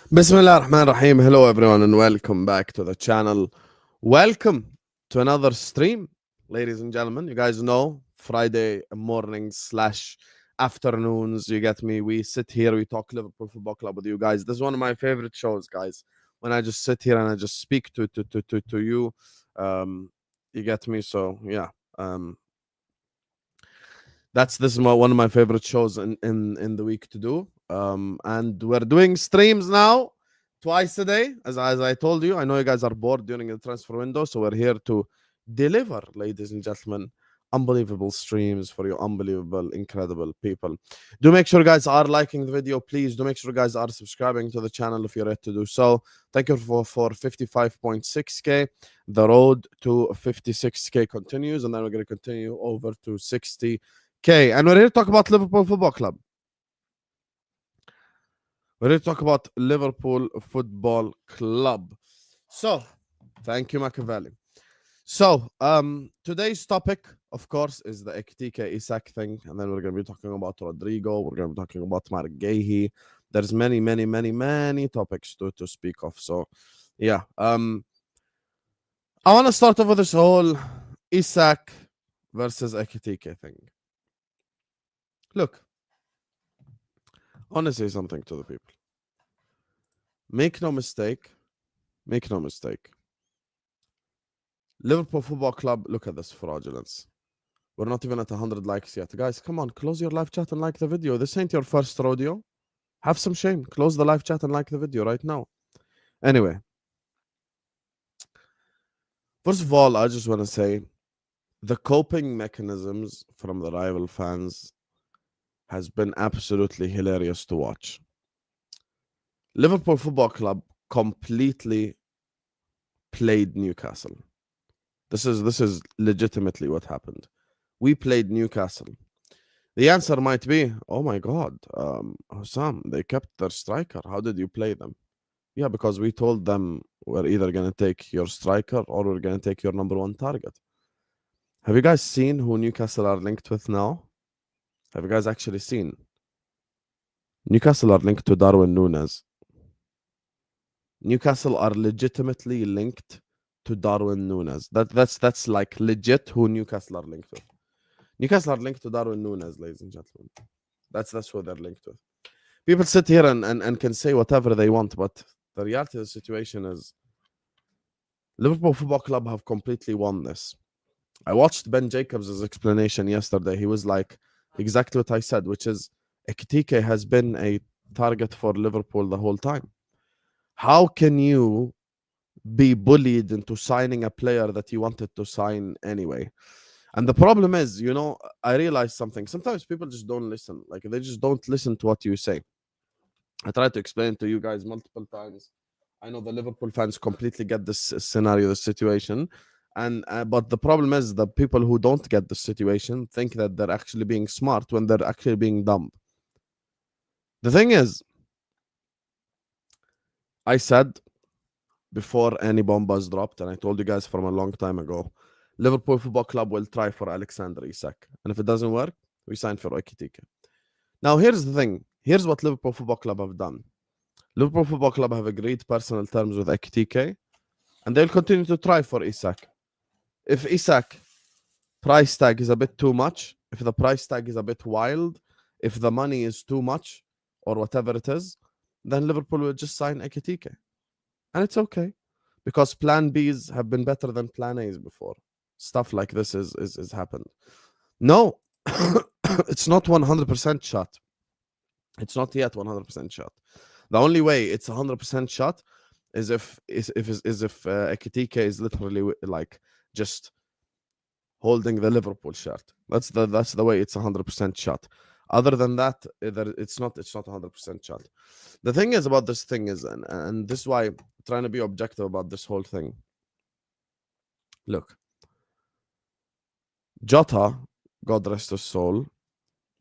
Bismillah ar-Rahman ar-Rahim. Hello everyone and welcome back to the channel. Welcome to another stream, ladies and gentlemen. You guys know Friday mornings slash afternoons, you get me. We sit here, we talk Liverpool Football Club with you guys. This is one of my favorite shows, guys. When I just sit here and I just speak to you. You get me? So yeah. This is one of my favorite shows in the week to do. And we're doing streams now twice a day, as I told you. I know you guys are bored during the transfer window, so we're here to deliver, ladies and gentlemen, unbelievable streams for you, unbelievable, incredible people. Do make sure you guys are liking the video, please. Do make sure you guys are subscribing to the channel if you're ready to do so. Thank you for 55.6k. The road to 56k continues, and then we're going to continue over to 60. Okay, and we're here to talk about Liverpool Football Club. We're here to talk about Liverpool Football Club. So, thank you, Machiavelli. So, today's topic, of course, is the Ekitike Isak thing, and then we're going to be talking about Rodrygo. We're going to be talking about Guehi. There's many topics to speak of. So, yeah. I want to start off with this whole Isak versus Ekitike thing. Look, I want to say something to the people. Make no mistake. Liverpool Football Club, look at this fraudulence. We're not even at 100 likes yet. Guys, come on, close your live chat and like the video. This ain't your first rodeo. Have some shame. Close the live chat and like the video right now. Anyway. First of all, I just want to say the coping mechanisms from the rival fans has been absolutely hilarious to watch. Liverpool Football Club completely played Newcastle. This is legitimately what happened. We played Newcastle. The answer might be, oh my God, Hussam, they kept their striker. How did you play them? Yeah, because we told them we're either going to take your striker or we're going to take your number one target. Have you guys seen who Newcastle are linked with now? Have you guys actually seen? Newcastle are linked to Darwin Núñez. Newcastle are legitimately linked to Darwin Núñez. That's like legit who Newcastle are linked with. Newcastle are linked to Darwin Núñez, ladies and gentlemen. That's who they're linked with. People sit here and can say whatever they want, but the reality of the situation is Liverpool Football Club have completely won this. I watched Ben Jacobs' explanation yesterday. He was like exactly what I said, which is Ekitike has been a target for Liverpool the whole time. How can you be bullied into signing a player that you wanted to sign anyway? And the problem is, I realized something. Sometimes people just don't listen. Like, they just don't listen to what you say. I tried to explain to you guys multiple times. I know the Liverpool fans completely get this scenario, this situation. And but the problem is the people who don't get the situation think that they're actually being smart when they're actually being dumb. The thing is, I said before any bombas dropped, and I told you guys from a long time ago, Liverpool Football Club will try for Alexander Isak. And if it doesn't work, we sign for Ekitike. Now, here's the thing. Here's what Liverpool Football Club have done. Liverpool Football Club have agreed personal terms with Ekitike, and they'll continue to try for Isak. If Isak price tag is a bit too much, if the price tag is a bit wild, if the money is too much, or whatever it is, then Liverpool will just sign Ekitike. And it's okay, because plan Bs have been better than plan As before. Stuff like this is happened. No, it's not 100% shot. It's not yet 100% shot. The only way it's 100% shot is if Ekitike is literally like just holding the Liverpool shirt. That's the way it's 100% shot. Other than that, it's not 100% shot. The thing is about this thing is, and this is why I'm trying to be objective about this whole thing. Look, Jota, God rest his soul,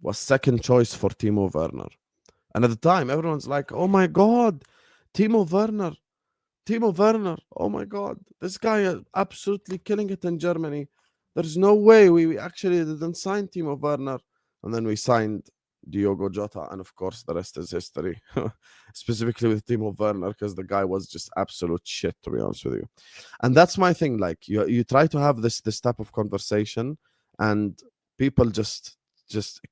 was second choice for Timo Werner. And at the time, everyone's like, oh my God, Timo Werner, oh my God, this guy is absolutely killing it in Germany. There's no way we actually didn't sign Timo Werner. And then we signed Diogo Jota, and of course the rest is history. Specifically with Timo Werner, because the guy was just absolute shit, to be honest with you. And that's my thing. Like you try to have this type of conversation, and people just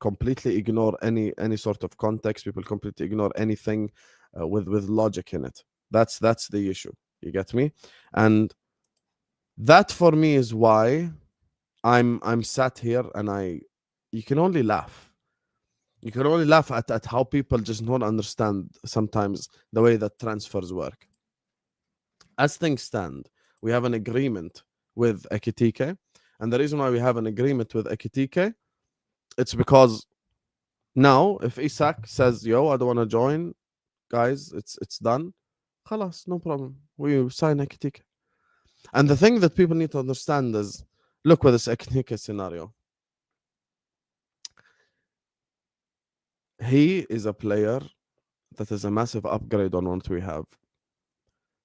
completely ignore any sort of context. People completely ignore anything with logic in it. That's the issue. You get me? And that for me is why I'm sat here, and you can only laugh. You can only laugh at how people just don't understand sometimes the way that transfers work. As things stand, we have an agreement with Ekitike, and the reason why we have an agreement with Ekitike, it's because now if Isak says, "Yo, I don't want to join," guys, it's done. Khalas, no problem. We sign Ekitike. And the thing that people need to understand is, look with this Ekitike scenario. He is a player that is a massive upgrade on what we have.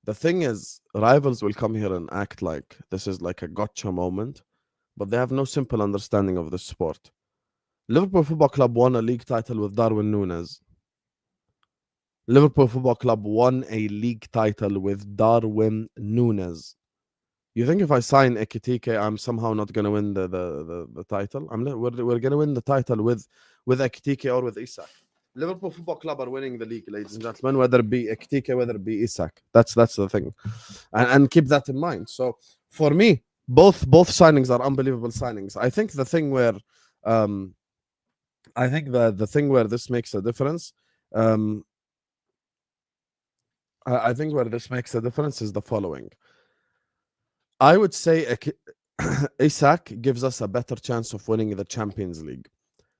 The thing is, rivals will come here and act like this is like a gotcha moment, but they have no simple understanding of the sport. Liverpool Football Club won a league title with Darwin Núñez. Liverpool Football Club won a league title with Darwin Núñez. You think if I sign Ekitike, I'm somehow not going to win the title? We're going to win the title with Ekitike or with Isak. Liverpool Football Club are winning the league, ladies and gentlemen, whether it be Ekitike, whether it be Isak. That's the thing. And keep that in mind. So for me, both signings are unbelievable signings. I think the thing where this makes a difference, I think where this makes a difference is the following. I would say Isak gives us a better chance of winning the Champions League.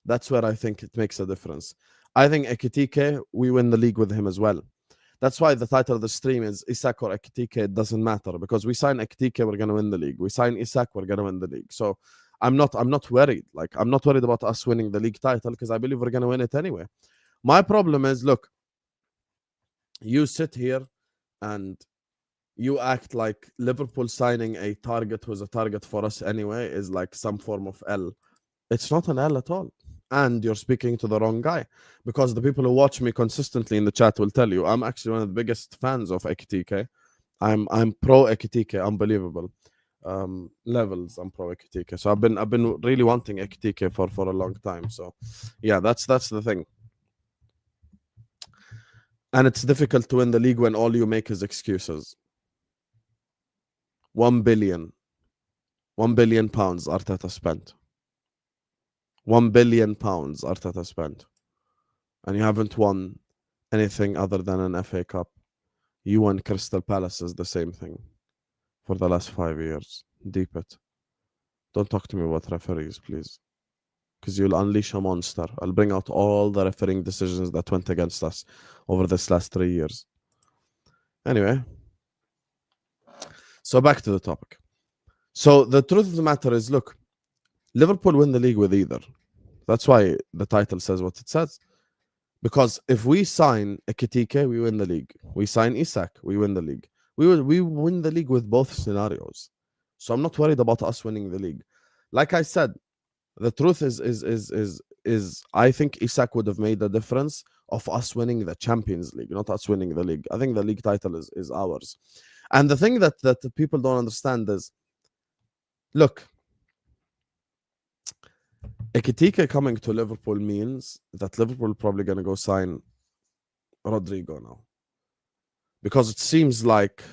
That's where I think it makes a difference. I think Ekitike, we win the league with him as well. That's why the title of the stream is Isak or Ekitike. It doesn't matter, because we sign Ekitike, we're going to win the league. We sign Isak, we're going to win the league. So I'm not worried. Like, I'm not worried about us winning the league title, because I believe we're going to win it anyway. My problem is, look, you sit here and you act like Liverpool signing a target who's a target for us anyway is like some form of L. It's not an L at all. And you're speaking to the wrong guy, because the people who watch me consistently in the chat will tell you I'm actually one of the biggest fans of Ekitike. I'm pro Ekitike, unbelievable levels. I'm pro Ekitike. So I've been really wanting Ekitike for a long time. So yeah, that's the thing. And it's difficult to win the league when all you make is excuses. 1 billion pounds Arteta spent. 1 billion pounds Arteta spent. And you haven't won anything other than an FA Cup. You and Crystal Palace is the same thing for the last 5 years. Deep it. Don't talk to me about referees, please. Because you'll unleash a monster. I'll bring out all the refereeing decisions that went against us over this last 3 years. Anyway. So back to the topic. So the truth of the matter is, look, Liverpool win the league with either. That's why the title says what it says. Because if we sign Ekitike, we win the league. We sign Isak, we win the league. We win the league with both scenarios. So I'm not worried about us winning the league. Like I said, the truth is I think Isak would have made the difference of us winning the Champions League, not us winning the league. I think the league title is ours. And the thing that people don't understand is, look, Ekitike coming to Liverpool means that Liverpool probably going to go sign Rodrygo now. Because it seems like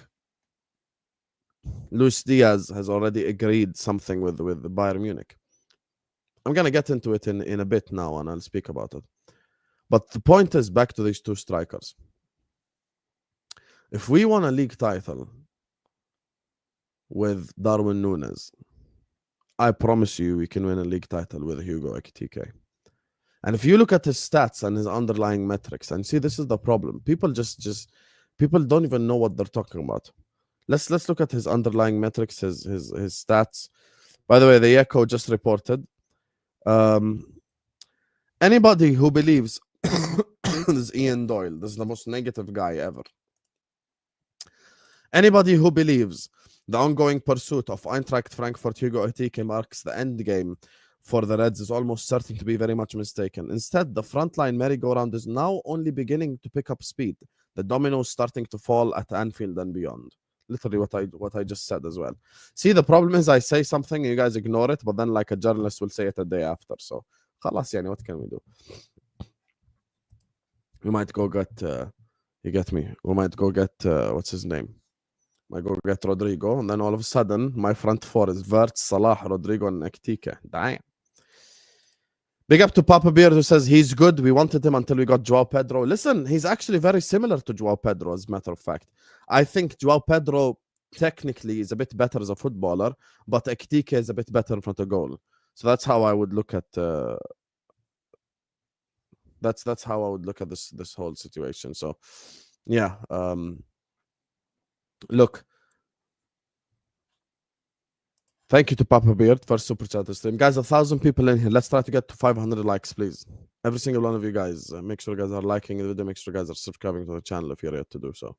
Luis Diaz has already agreed something with Bayern Munich. I'm going to get into it in a bit now, and I'll speak about it. But the point is, back to these two strikers. If we won a league title with Darwin Núñez, I promise you we can win a league title with Hugo Ekitike. And if you look at his stats and his underlying metrics, and see, this is the problem. People people don't even know what they're talking about. Let's look at his underlying metrics, his stats. By the way, the Echo just reported. Anybody who believes this is Ian Doyle, this is the most negative guy ever. Anybody who believes the ongoing pursuit of Eintracht Frankfurt Hugo Ekitike marks the end game for the Reds is almost certain to be very much mistaken. Instead, the frontline merry-go-round is now only beginning to pick up speed. The dominoes starting to fall at Anfield and beyond. Literally what I just said as well. See, the problem is I say something and you guys ignore it, but then like a journalist will say it a day after. So, خلاص يعني, what can we do? We might go get, you get me? We might go get, what's his name? Might go get Rodrygo, and then all of a sudden, my front four is Wirtz, Salah, Rodrygo, and Ekitike. Damn. Big up to Papa Beard who says he's good. We wanted him until we got Joao Pedro. Listen, he's actually very similar to Joao Pedro, as a matter of fact. I think Joao Pedro technically is a bit better as a footballer, but Ekitike is a bit better in front of goal. So that's how I would look at that's how I would look at this whole situation. So yeah, look. Thank you to Papa Beard for super chat this stream. Guys, 1,000 people in here. Let's try to get to 500 likes, please. Every single one of you guys. Make sure you guys are liking the video. Make sure you guys are subscribing to the channel if you're yet to do so.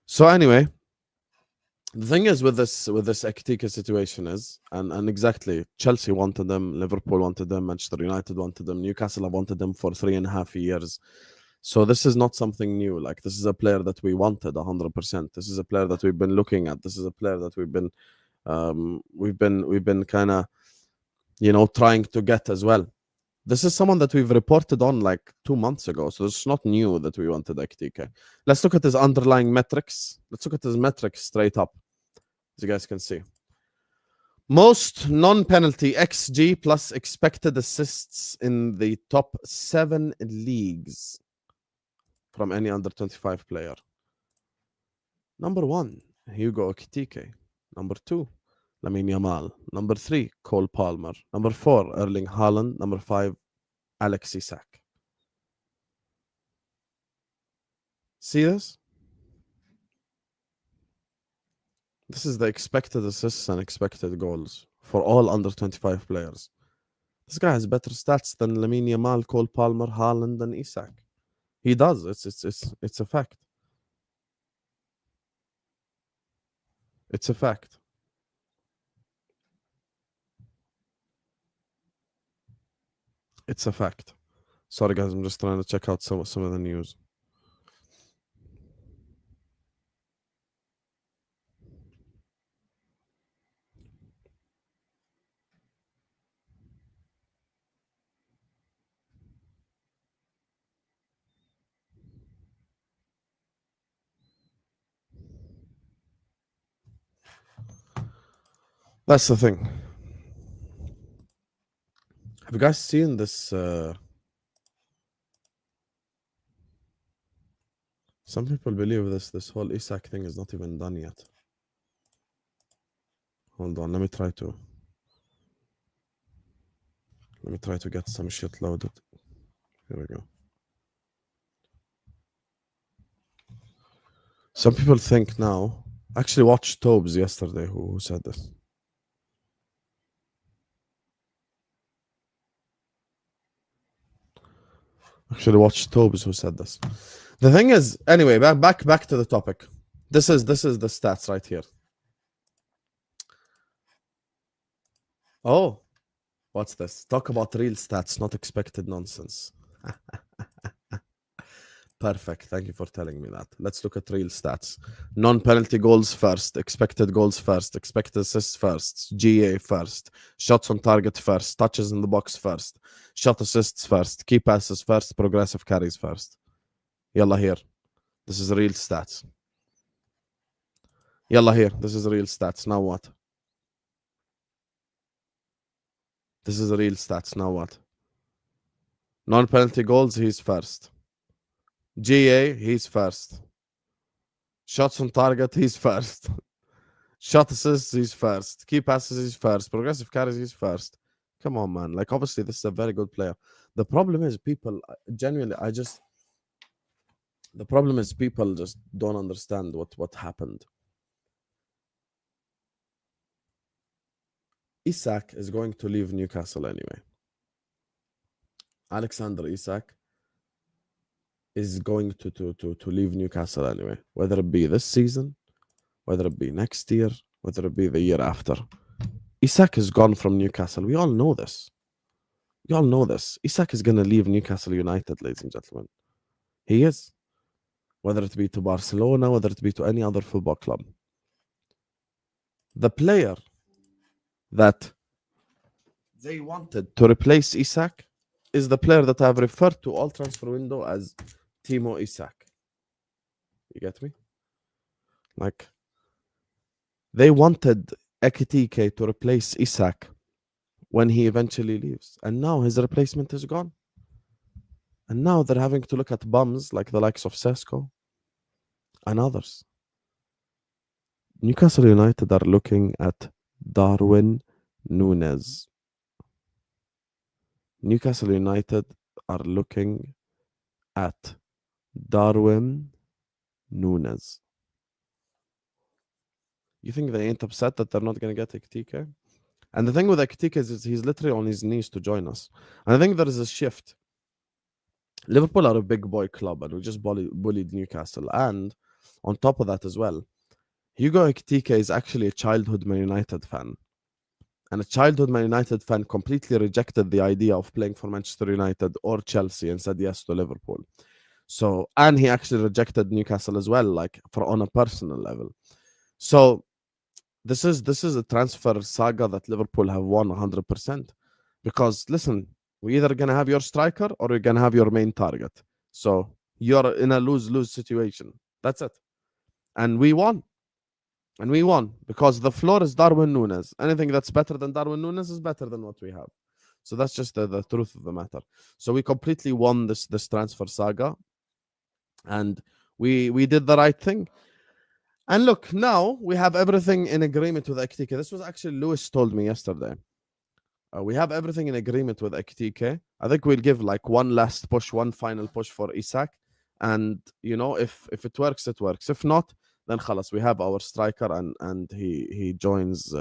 So anyway, the thing is with this Ekitike situation is, and exactly, Chelsea wanted them, Liverpool wanted them, Manchester United wanted them, Newcastle have wanted them for 3.5 years. So this is not something new. Like, this is a player that we wanted 100%. This is a player that we've been looking at. This is a player that we've been kind of, you know, trying to get as well. This is someone that we've reported on like 2 months ago. So it's not new that we wanted Ekitike. Let's look at his underlying metrics. Let's look at his metrics straight up, as you guys can see. Most non-penalty XG plus expected assists in the top 7 leagues from any under 25 player. Number 1, Hugo Ekitike. Number 2, Lamine Yamal. Number 3, Cole Palmer. Number 4, Erling Haaland. Number 5, Alex Isak. See this? This is the expected assists and expected goals for all under 25 players. This guy has better stats than Lamine Yamal, Cole Palmer, Haaland, and Isak. He does. It's a fact. It's a fact. It's a fact. Sorry guys, I'm just trying to check out some of the news. That's the thing. Have you guys seen this? Some people believe this whole Isak thing is not even done yet. Hold on, let me try to get some shit loaded. Here we go. Some people think now. I actually watched Tobes yesterday who said this. Actually watched Tobes who said this. The thing is, anyway, back to the topic. This is the stats right here. Oh, what's this? Talk about real stats, not expected nonsense. Perfect. Thank you for telling me that. Let's look at real stats. Non-penalty goals first, expected goals first, expected assists first, GA first, shots on target first, touches in the box first, shot assists first, key passes first, progressive carries first. Yalla here. This is real stats. Yalla here. This is real stats. Now what? This is real stats. Now what? Non-penalty goals, he's first. GA, he's first. Shots on target, he's first. Shot assists, he's first. Key passes, he's first. Progressive carries, he's first. Come on, man. Like, obviously, this is a very good player. The problem is people, genuinely, the problem is people just don't understand what happened. Isak is going to leave Newcastle anyway. Alexander Isak is going to leave Newcastle anyway, whether it be this season, whether it be next year, whether it be the year after. Isak is gone from Newcastle. We all know this. We all know this. Isak is going to leave Newcastle United, ladies and gentlemen. He is. Whether it be to Barcelona, whether it be to any other football club. The player that they wanted to replace Isak is the player that I've referred to all transfer window as Timo Isak. You get me? Like, they wanted Ekitike to replace Isak when he eventually leaves. And now his replacement is gone. And now they're having to look at bums like the likes of Sesko and others. Newcastle United are looking at Darwin Núñez. Newcastle United are looking at Darwin Núñez. You think they ain't upset that they're not going to get Ekitike? And the thing with Ekitike is he's literally on his knees to join us. And I think there is a shift. Liverpool are a big boy club and we just bullied Newcastle. And on top of that as well, Hugo Ekitike is actually a childhood Man United fan. And a childhood Man United fan completely rejected the idea of playing for Manchester United or Chelsea and said yes to Liverpool. So, and he actually rejected Newcastle as well, like on a personal level. So this is a transfer saga that Liverpool have won 100%. Because listen, we're either gonna have your striker or we're gonna have your main target. So you're in a lose-lose situation. That's it. And we won. And we won because the floor is Darwin Núñez. Anything that's better than Darwin Núñez is better than what we have. So that's just the truth of the matter. So we completely won this transfer saga. And we did the right thing. And look, now we have everything in agreement with Ekitike. This was actually Lewis told me yesterday. We have everything in agreement with Ekitike. I think we'll give like one last push, one final push for Isak. And, you know, if it works, it works. If not, then khalas, we have our striker and he joins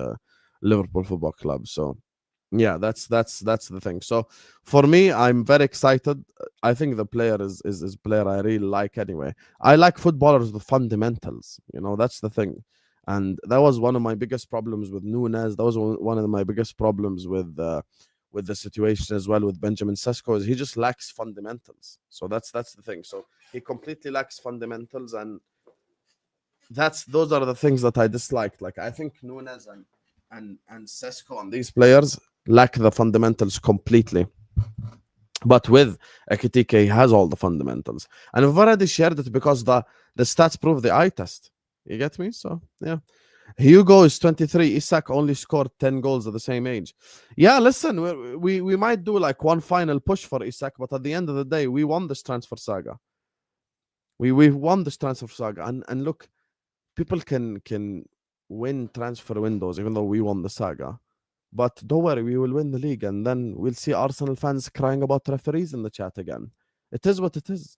Liverpool Football Club. So, yeah, that's the thing. So, for me, I'm very excited. I think the player is a player I really like anyway. I like footballers with fundamentals. You know, that's the thing. And that was one of my biggest problems with Núñez. That was one of my biggest problems with the situation as well with Benjamin Sesko is he just lacks fundamentals. So that's the thing. So he completely lacks fundamentals, and those are the things that I disliked. Like I think Núñez and Sesko and these players lack the fundamentals completely. But with Ekitike, he has all the fundamentals. And we've already shared it because the stats prove the eye test. You get me? So, yeah. Hugo is 23. Isak only scored 10 goals at the same age. Yeah, listen, we might do like one final push for Isak, but at the end of the day, we won this transfer saga. We won this transfer saga. And look, people can win transfer windows, even though we won the saga. But don't worry, we will win the league, and then we'll see Arsenal fans crying about referees in the chat again. It is what it is.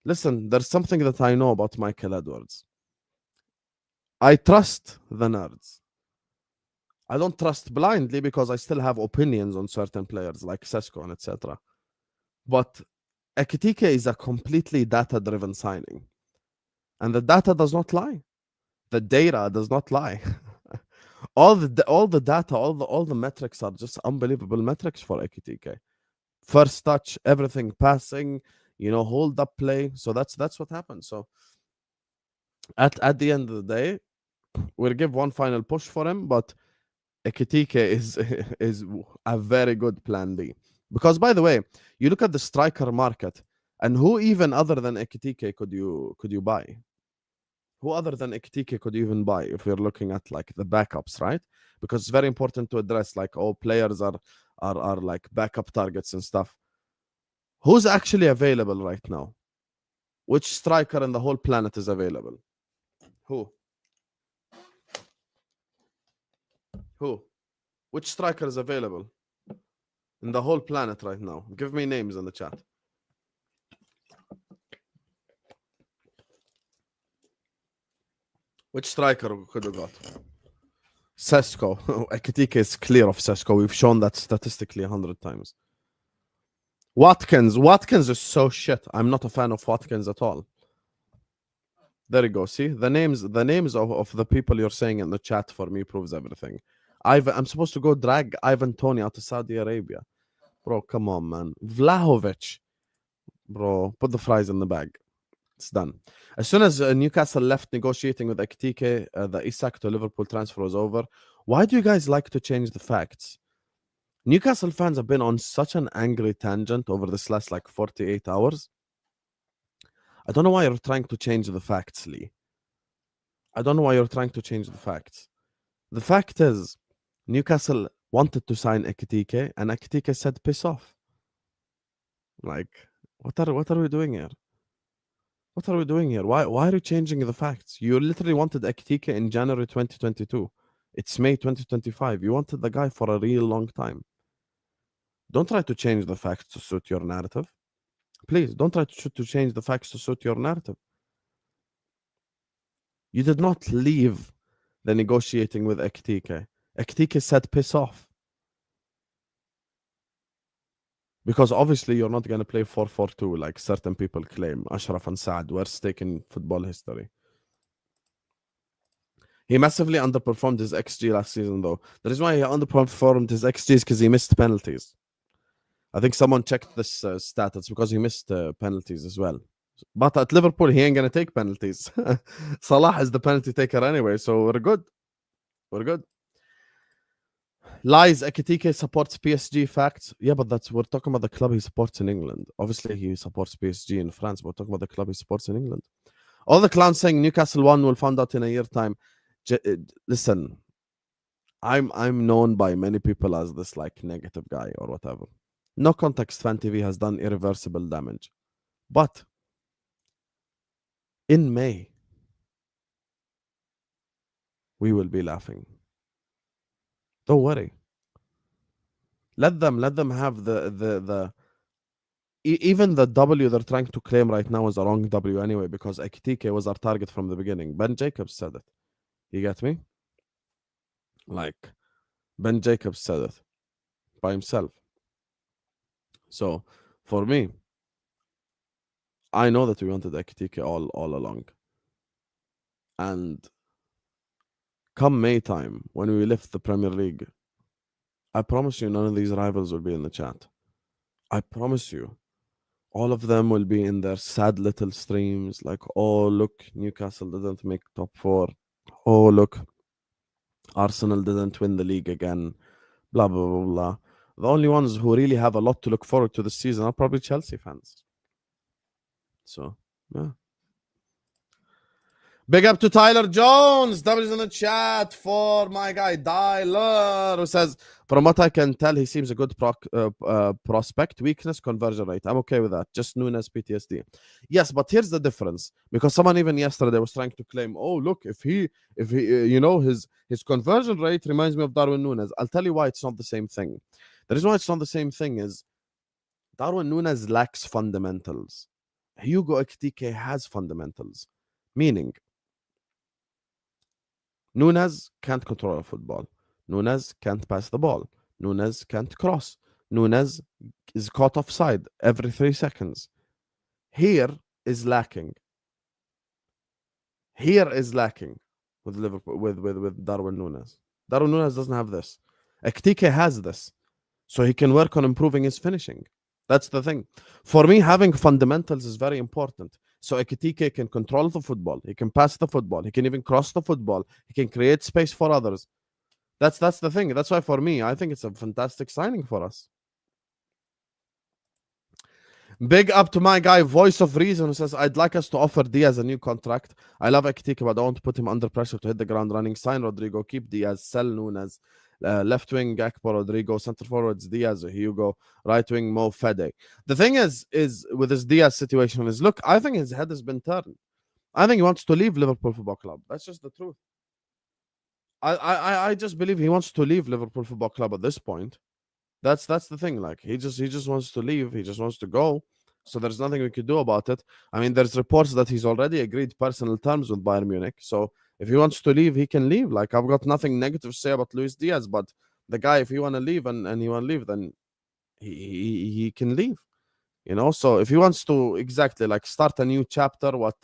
Listen, there's something that I know about Michael Edwards. I trust the nerds. I don't trust blindly because I still have opinions on certain players like Sesko and etc. But Ekitike is a completely data-driven signing. And the data does not lie. The data does not lie. all the data, all the metrics are just unbelievable metrics for Ekitike. First touch, everything, passing, you know, hold up play. So that's what happened. So at the end of the day, we'll give one final push for him, but Ekitike is a very good plan B. Because by the way, you look at the striker market, and who even other than Ekitike could you buy? Who other than Ekitike could you even buy if you're looking at like the backups, right? Because it's very important to address like all players are like backup targets and stuff. Who's actually available right now? Which striker in the whole planet is available? Who? Which striker is available in the whole planet right now? Give me names in the chat. Which striker could have got? Sesko. Ekitike is clear of Sesko. We've shown that statistically 100 times. Watkins is so shit. I'm not a fan of Watkins at all. There you go. See the names of the people you're saying in the chat for me proves everything. I'm supposed to go drag Ivan Toney out of Saudi Arabia. Bro, come on, man. Vlahovic. Bro, put the fries in the bag. It's done. As soon as Newcastle left negotiating with Ekitike, the Isak to Liverpool transfer was over. Why do you guys like to change the facts? Newcastle fans have been on such an angry tangent over this last 48 hours. I don't know why you're trying to change the facts, Lee. I don't know why you're trying to change the facts. The fact is, Newcastle wanted to sign Ekitike, and Ekitike said, piss off. What are we doing here? What are we doing here? Why are you changing the facts? You literally wanted Ekitike in January 2022. It's May 2025. You wanted the guy for a real long time. Don't try to change the facts to suit your narrative. Please, don't try to change the facts to suit your narrative. You did not leave the negotiating with Ekitike. Ekitike said piss off. Because obviously you're not going to play 4-4-2 like certain people claim. Ashraf and Saad, worst stake in football history. He massively underperformed his XG last season, though. The reason why he underperformed his XG is because he missed penalties. I think someone checked this stat. It's because he missed penalties as well. But at Liverpool, he ain't going to take penalties. Salah is the penalty taker anyway, so we're good. We're good. Lies, Ekitike supports PSG. Facts. Yeah, but we're talking about the club he supports in England. Obviously, he supports PSG in France, but we're talking about the club he supports in England. All the clowns saying Newcastle won will find out in a year time. Listen, I'm known by many people as this negative guy or whatever. No Context Fan TV has done irreversible damage. But in May, we will be laughing. Don't worry. Let them have the even the W they're trying to claim right now is a wrong W anyway, because Ekitike was our target from the beginning. Ben Jacobs said it. You get me? Ben Jacobs said it by himself. So for me, I know that we wanted Ekitike all along. And come May time, when we lift the Premier League, I promise you none of these rivals will be in the chat. I promise you. All of them will be in their sad little streams, oh, look, Newcastle didn't make top 4. Oh, look, Arsenal didn't win the league again. Blah, blah, blah, blah. The only ones who really have a lot to look forward to this season are probably Chelsea fans. So, yeah. Big up to Tyler Jones. W's in the chat for my guy, Tyler, who says, from what I can tell, he seems a good prospect. Weakness, conversion rate. I'm okay with that. Just Nunes PTSD. Yes, but here's the difference. Because someone even yesterday was trying to claim, oh, look, if he his conversion rate reminds me of Darwin Nunes. I'll tell you why it's not the same thing. The reason why it's not the same thing is Darwin Nunes lacks fundamentals. Hugo Ekitike has fundamentals. Meaning, Nunes can't control a football. Nunes can't pass the ball. Nunes can't cross. Nunes is caught offside every 3 seconds. Here is lacking. With Liverpool with Darwin Nunes. Darwin Nunes doesn't have this. Ekitike has this. So he can work on improving his finishing. That's the thing. For me, having fundamentals is very important. So Ekitike can control the football. He can pass the football. He can even cross the football. He can create space for others. That's the thing. That's why for me, I think it's a fantastic signing for us. Big up to my guy, Voice of Reason, who says, I'd like us to offer Diaz a new contract. I love Ekitike, but I don't want to put him under pressure to hit the ground running. Sign Rodrygo, keep Diaz, sell Nunes. Left wing, Gakpo, Rodrygo. Center forwards, Diaz, Hugo. Right wing, Mo Fede. The thing is with this Diaz situation is, look, I think his head has been turned. I think he wants to leave Liverpool Football Club. That's just the truth. I just believe he wants to leave Liverpool Football Club at this point. That's the thing. He just wants to leave. He just wants to go. So there's nothing we could do about it. I mean, there's reports that he's already agreed personal terms with Bayern Munich. So if he wants to leave, he can leave. I've got nothing negative to say about Luis Diaz, but the guy, if he want to leave and he want to leave, then he can leave. You know, so if he wants to exactly like start a new chapter, what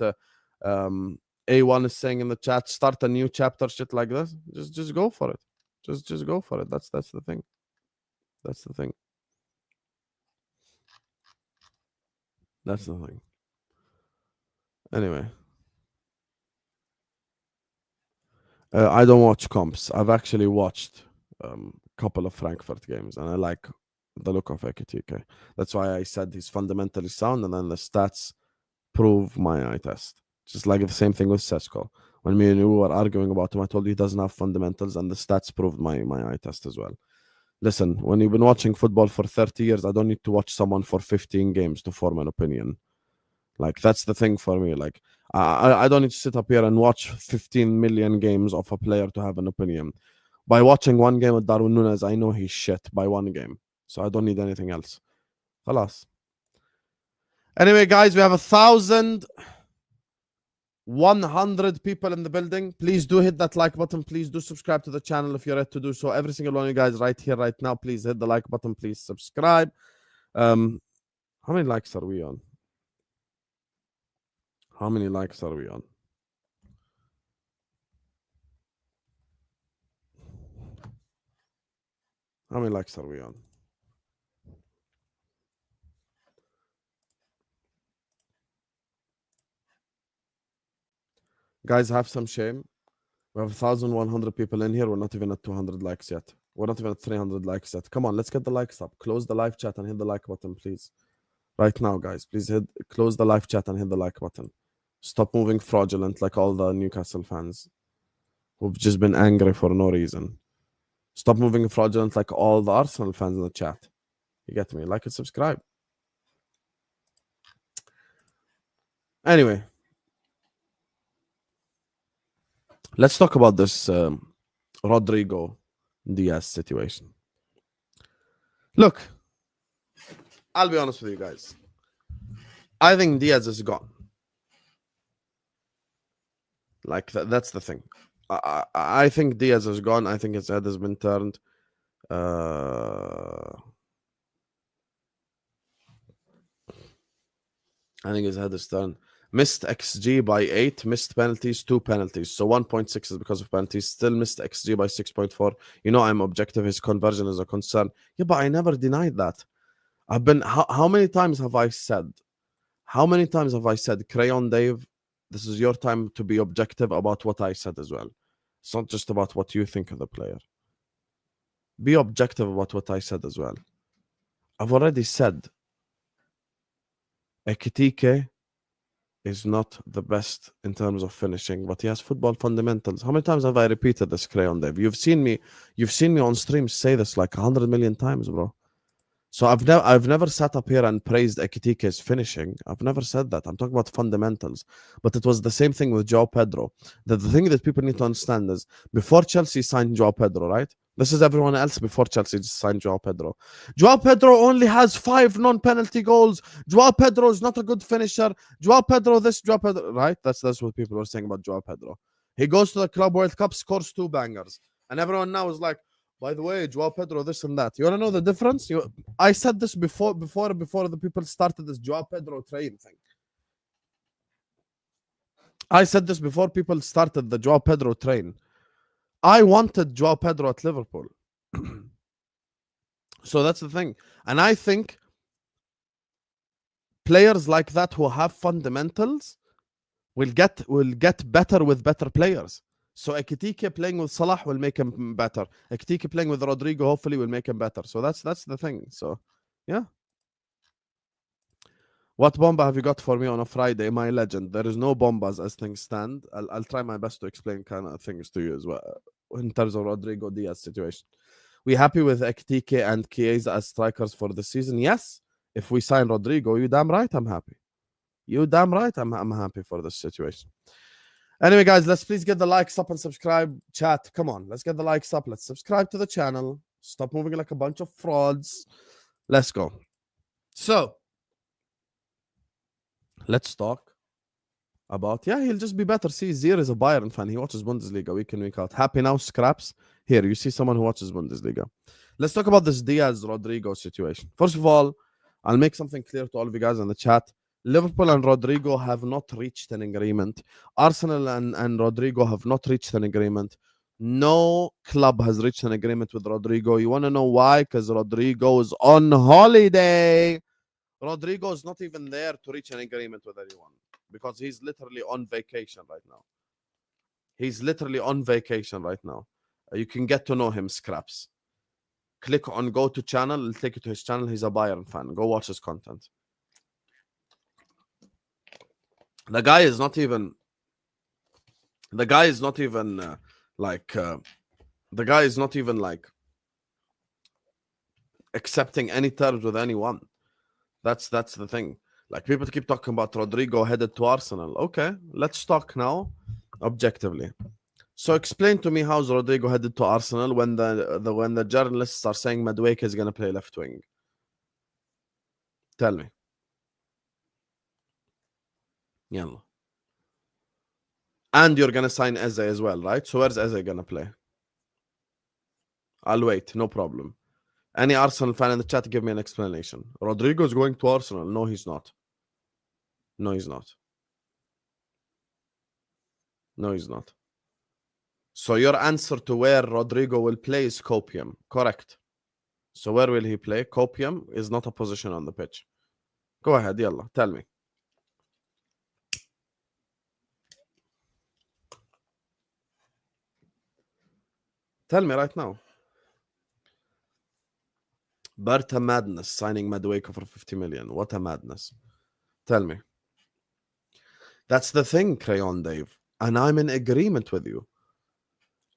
A1 is saying in the chat, start a new chapter, shit like this, just go for it. Just go for it. That's the thing. That's the thing. That's the thing. Anyway. I don't watch comps. I've actually watched a couple of Frankfurt games, and I like the look of Ekitike. That's why I said he's fundamentally sound, and then the stats prove my eye test. Just like the same thing with Sesko. When me and you were arguing about him, I told you he doesn't have fundamentals, and the stats proved my eye test as well. Listen, when you've been watching football for 30 years, I don't need to watch someone for 15 games to form an opinion. Like, that's the thing for me. Like, I don't need to sit up here and watch 15 million games of a player to have an opinion. By watching one game of Darwin Núñez, I know he's shit by one game. So I don't need anything else. Khalas. Anyway, guys, we have 1,100 people in the building. Please do hit that like button. Please do subscribe to the channel if you're ready to do so. Every single one of you guys right here, right now, please hit the like button. Please subscribe. How many likes are we on? How many likes are we on? How many likes are we on? Guys, have some shame. We have 1,100 people in here. We're not even at 200 likes yet. We're not even at 300 likes yet. Come on, let's get the likes up. Close the live chat and hit the like button, please. Right now, guys. Please close the live chat and hit the like button. Stop moving fraudulent like all the Newcastle fans who've just been angry for no reason. Stop moving fraudulent like all the Arsenal fans in the chat. You get me? Like and subscribe. Anyway. Let's talk about this Rodrygo Diaz situation. Look, I'll be honest with you guys. I think Diaz is gone. Like, that's the thing. I think Diaz is gone. I think his head has been turned. I think his head is turned. Missed XG by 8, missed penalties, 2 penalties. So 1.6 is because of penalties. Still missed XG by 6.4. You know, I'm objective. His conversion is a concern. Yeah, but I never denied that. I've been, how many times have I said, Crayon Dave, this is your time to be objective about what I said as well. It's not just about what you think of the player. Be objective about what I said as well. I've already said Ekitike is not the best in terms of finishing, but he has football fundamentals. How many times have I repeated this, Crayon Dave? You've seen me on stream say this like 100 million times, bro. So I've never sat up here and praised Ekitike's finishing. I've never said that. I'm talking about fundamentals. But it was the same thing with João Pedro. The thing that people need to understand is before Chelsea signed João Pedro, right? This is everyone else before Chelsea signed João Pedro. João Pedro only has 5 non-penalty goals. João Pedro is not a good finisher. João Pedro this, João Pedro, right? That's what people were saying about João Pedro. He goes to the Club World Cup, scores 2 bangers. And everyone now is like, by the way, João Pedro, this and that. You want to know the difference? I said this before the people started this João Pedro train thing. I said this before people started the João Pedro train. I wanted João Pedro at Liverpool. So that's the thing. And I think players like that who have fundamentals will get better with better players. So Ekitike playing with Salah will make him better. Ekitike playing with Rodrygo hopefully will make him better. So that's the thing. So, yeah. What bomba have you got for me on a Friday, my legend? There is no bombas as things stand. I'll try my best to explain kind of things to you as well in terms of Rodrygo Diaz situation. We happy with Ekitike and Chiesa as strikers for the season? Yes. If we sign Rodrygo, you damn right I'm happy. You damn right I'm happy for this situation. Anyway, guys, let's please get the likes up and subscribe. Chat, come on. Let's get the likes up. Let's subscribe to the channel. Stop moving like a bunch of frauds. Let's go. So, let's talk about, he'll just be better. See, Zier is a Bayern fan. He watches Bundesliga week in, week out. Happy now, scraps. Here, you see someone who watches Bundesliga. Let's talk about this Diaz-Rodrygo situation. First of all, I'll make something clear to all of you guys in the chat. Liverpool and Rodrygo have not reached an agreement. Arsenal and Rodrygo have not reached an agreement. No club has reached an agreement with Rodrygo. You want to know why? Because Rodrygo is on holiday. Rodrygo is not even there to reach an agreement with anyone because he's literally on vacation right now. He's literally on vacation right now. You can get to know him, Scraps. Click on go to channel. It'll take you to his channel. He's a Bayern fan. Go watch his content. The guy is not even accepting any terms with anyone. That's the thing. Like, people keep talking about Rodrygo headed to Arsenal. Okay, let's talk now objectively. So explain to me how's Rodrygo headed to Arsenal when the journalists are saying Madueke is going to play left wing. Tell me. Yalla. And you're going to sign Eze as well, right? So where's Eze going to play? I'll wait, no problem. Any Arsenal fan in the chat, give me an explanation. Rodrygo is going to Arsenal. No, he's not. No, he's not. No, he's not. So your answer to where Rodrygo will play is Copium. Correct. So where will he play? Copium is not a position on the pitch. Go ahead, yalla, tell me. Tell me right now. Berta madness signing Madueke for 50 million. What a madness. Tell me. That's the thing, Crayon Dave. And I'm in agreement with you.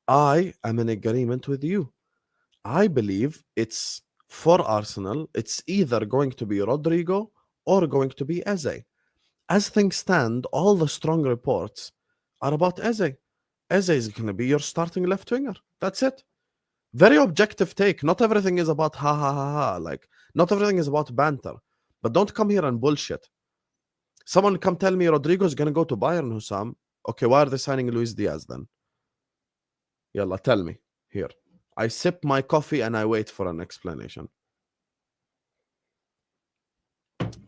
I am in agreement with you. I believe it's for Arsenal, it's either going to be Rodrygo or going to be Eze. As things stand, all the strong reports are about Eze. Eze is going to be your starting left winger. That's it. Very objective take. Not everything is about ha ha ha ha. Like, not everything is about banter. But don't come here and bullshit. Someone come tell me Rodrygo is going to go to Bayern, Hussam. Okay, why are they signing Luis Diaz then? Yalla, tell me. Here. I sip my coffee and I wait for an explanation.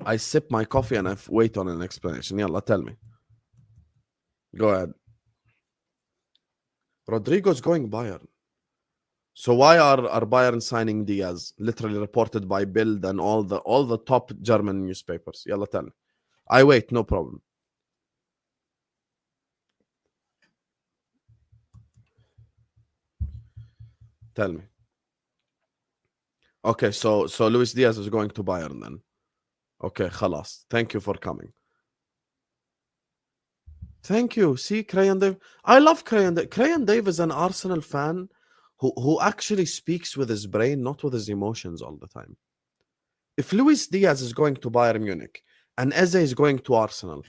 I sip my coffee and I wait on an explanation. Yalla, tell me. Go ahead. Rodrygo's going Bayern. So why are Bayern signing Diaz? Literally reported by Bild and all the top German newspapers. Yalla, tell me. I wait, no problem. Tell me. Okay, so Luis Diaz is going to Bayern then. Okay, khalas. Thank you for coming. Thank you. See, Crayon Dave. I love Crayon Dave. Crayon Dave is an Arsenal fan who actually speaks with his brain, not with his emotions all the time. If Luis Diaz is going to Bayern Munich and Eze is going to Arsenal,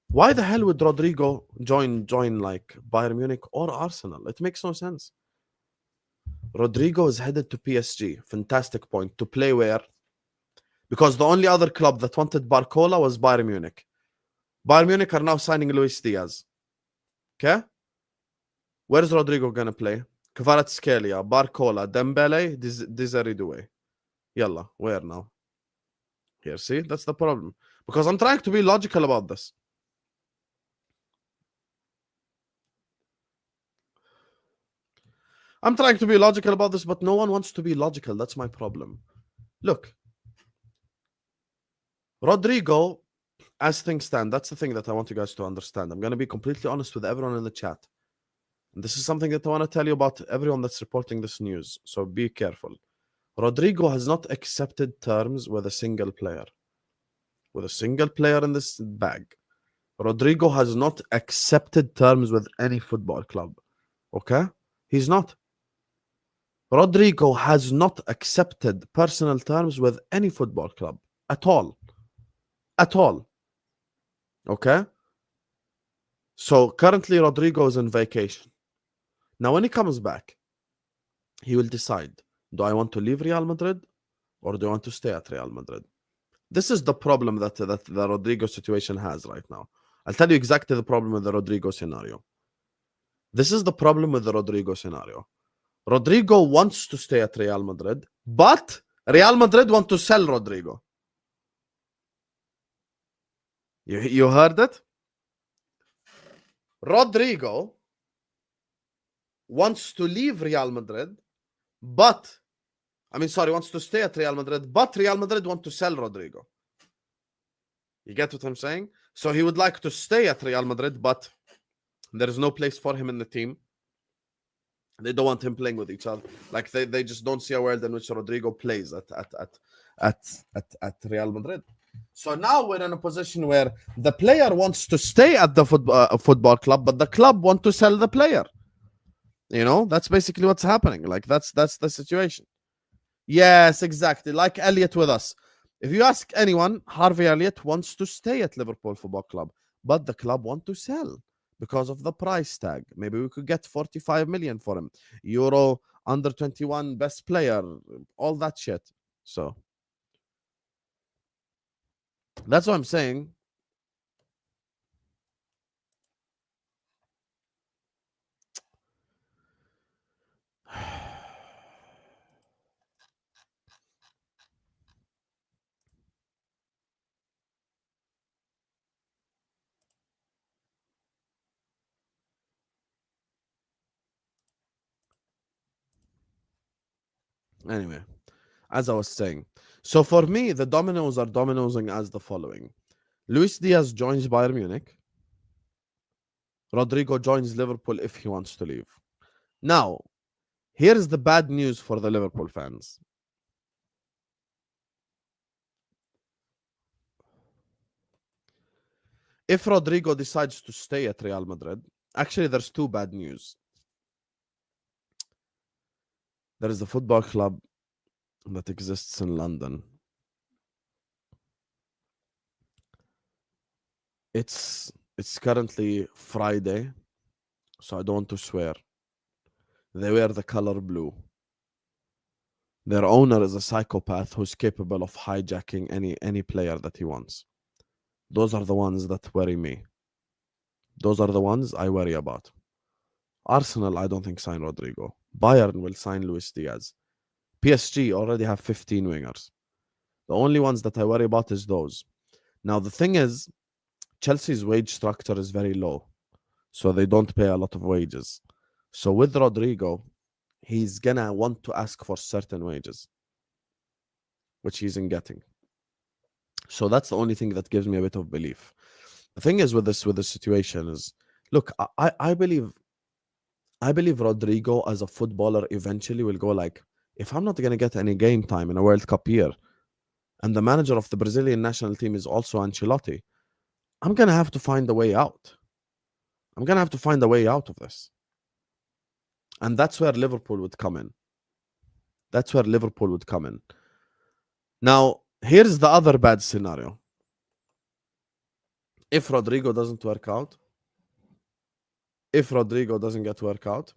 why the hell would Rodrygo join like Bayern Munich or Arsenal? It makes no sense. Rodrygo is headed to PSG. Fantastic point. To play where? Because the only other club that wanted Barcola was Bayern Munich. Bayern Munich are now signing Luis Diaz. Okay? Where is Rodrygo going to play? Kvaratskhelia, Barcola, Dembele, Desiree Doué. Yalla, where now? Here, see? That's the problem. Because I'm trying to be logical about this. I'm trying to be logical about this, but no one wants to be logical. That's my problem. Look. Rodrygo, as things stand, that's the thing that I want you guys to understand. I'm going to be completely honest with everyone in the chat. And this is something that I want to tell you about everyone that's reporting this news. So be careful. Rodrygo has not accepted terms with a single player. With a single player in this bag. Rodrygo has not accepted terms with any football club. Okay? He's not. Rodrygo has not accepted personal terms with any football club. At all. At all. Okay? So currently Rodrygo is on vacation. Now when he comes back, he will decide, do I want to leave Real Madrid or do I want to stay at Real Madrid? This is the problem that the Rodrygo situation has right now. I'll tell you exactly the problem with the Rodrygo scenario. This is the problem with the Rodrygo scenario. Rodrygo wants to stay at Real Madrid, but Real Madrid want to sell Rodrygo. You heard it? Rodrygo wants to leave Real Madrid, but wants to stay at Real Madrid, but Real Madrid want to sell Rodrygo. You get what I'm saying? So he would like to stay at Real Madrid, but there is no place for him in the team. They don't want him playing with each other. Like they just don't see a world in which Rodrygo plays at Real Madrid. So now we're in a position where the player wants to stay at the football club, but the club want to sell the player. You know, that's basically what's happening. Like that's the situation. Yes, exactly. Like Elliot with us. If you ask anyone, Harvey Elliott wants to stay at Liverpool Football Club, but the club want to sell because of the price tag. Maybe we could get 45 million for him. Euro under 21 best player, all that shit. So that's what I'm saying. Anyway, as I was saying, so for me, the dominoes are dominoing as the following. Luis Diaz joins Bayern Munich. Rodrygo joins Liverpool if he wants to leave. Now, here's the bad news for the Liverpool fans. If Rodrygo decides to stay at Real Madrid, actually, there's two bad news. There is a football club that exists in London. It's currently Friday, so I don't want to swear. They wear the color blue. Their owner is a psychopath who's capable of hijacking any player that he wants. Those are the ones that worry me. Those are the ones I worry about. Arsenal, I don't think, sign Rodrygo. Bayern will sign Luis Diaz. PSG already have 15 wingers. The only ones that I worry about is those. Now, the thing is, Chelsea's wage structure is very low, so they don't pay a lot of wages. So with Rodrygo, he's gonna want to ask for certain wages, which he isn't getting. So that's the only thing that gives me a bit of belief. The thing is with this situation is, look, I believe Rodrygo as a footballer eventually will go like, if I'm not gonna get any game time in a World Cup year, and the manager of the Brazilian national team is also Ancelotti, I'm gonna have to find a way out. I'm gonna have to find a way out of this. And that's where Liverpool would come in. That's where Liverpool would come in. Now, here's the other bad scenario. If Rodrygo doesn't work out, if Rodrygo doesn't get work out,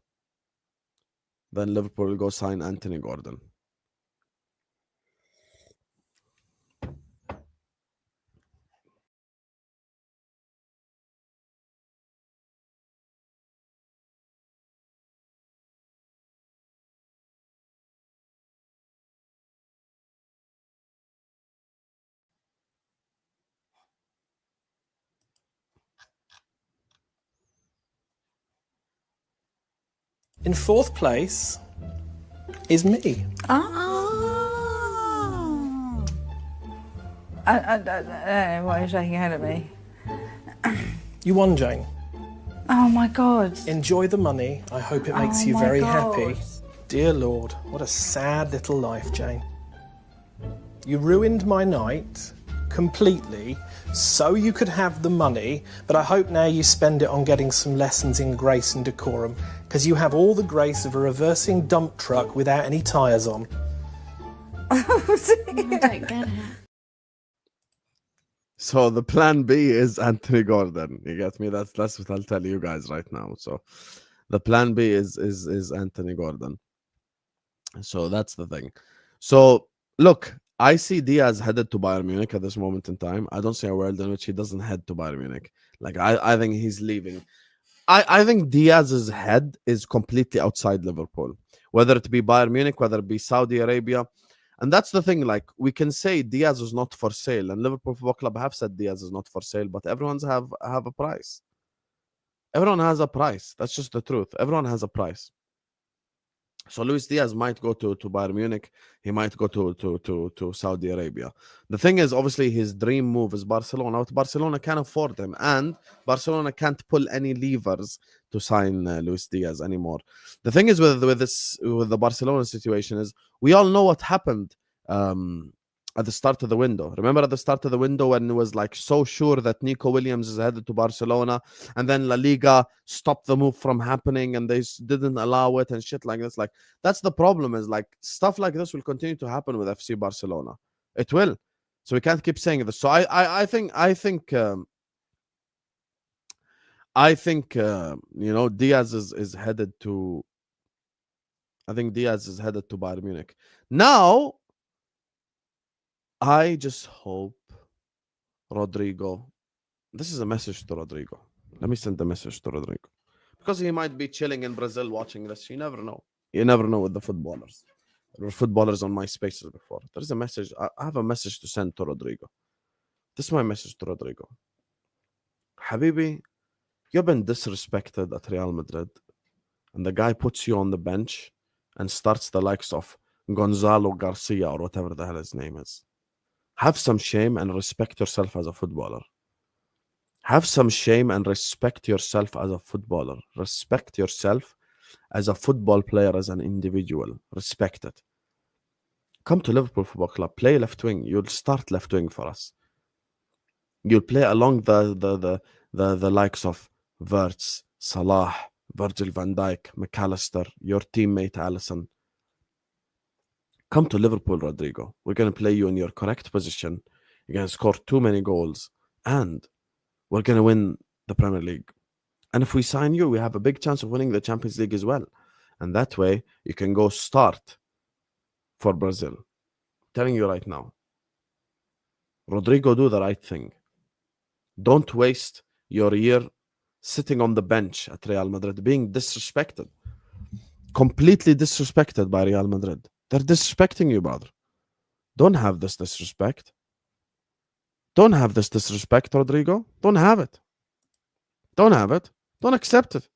then Liverpool will go sign Anthony Gordon. In fourth place is me. Oh. Why are you shaking your head at me? You won, Jane. Oh my God. Enjoy the money. I hope it makes you my very God. happy. Dear Lord, what a sad little life, Jane. You ruined my night completely so you could have the money, but I hope now you spend it on getting some lessons in grace and decorum, because you have all the grace of a reversing dump truck without any tyres on. I don't get it. So the plan B is Anthony Gordon. You get me? That's what I'll tell you guys right now. So the plan B is Anthony Gordon. So that's the thing. So look, I see Diaz headed to Bayern Munich at this moment in time. I don't see a world in which he doesn't head to Bayern Munich. Like I think he's leaving. I think Diaz's head is completely outside Liverpool. Whether it be Bayern Munich, whether it be Saudi Arabia, And that's the thing. Like, we can say Diaz is not for sale, and Liverpool Football Club have said Diaz is not for sale, but everyone's have a price. Everyone has a price. That's just the truth. Everyone has a price. So Luis Diaz might go to Bayern Munich. He might go to Saudi Arabia. The thing is, obviously, his dream move is Barcelona. But Barcelona can't afford him, and Barcelona can't pull any levers to sign Luis Diaz anymore. The thing is with the Barcelona situation is we all know what happened at the start of the window. Remember at the start of the window when it was like so sure that Nico Williams is headed to Barcelona, and then La Liga stopped the move from happening and they didn't allow it and shit like this. Like, that's the problem, is like stuff like this will continue to happen with FC Barcelona. It will. So we can't keep saying this. So I think you know, Diaz is headed to. I think Diaz is headed to Bayern Munich. Now, I just hope Rodrygo. This is a message to Rodrygo. Let me send the message to Rodrygo, because he might be chilling in Brazil watching this. You never know. You never know with the footballers. There were footballers on my spaces before. There's a message. I have a message to send to Rodrygo. This is my message to Rodrygo. Habibi, you've been disrespected at Real Madrid, and the guy puts you on the bench and starts the likes of Gonzalo Garcia or whatever the hell his name is. Have some shame and respect yourself as a footballer. Have some shame and respect yourself as a footballer. Respect yourself as a football player, as an individual. Respect it. Come to Liverpool Football Club. Play left wing. You'll start left wing for us. You'll play along the likes of Wirtz, Salah, Virgil van Dijk, McAllister, your teammate Alisson. Come to Liverpool, Rodrygo. We're going to play you in your correct position. You're going to score too many goals, and we're going to win the Premier League. And if we sign you, we have a big chance of winning the Champions League as well. And that way, you can go start for Brazil. I'm telling you right now. Rodrygo, do the right thing. Don't waste your year sitting on the bench at Real Madrid, being disrespected. Completely disrespected by Real Madrid. They're disrespecting you, brother. Don't have this disrespect. Don't have this disrespect, Rodrygo. Don't have it. Don't have it. Don't accept it.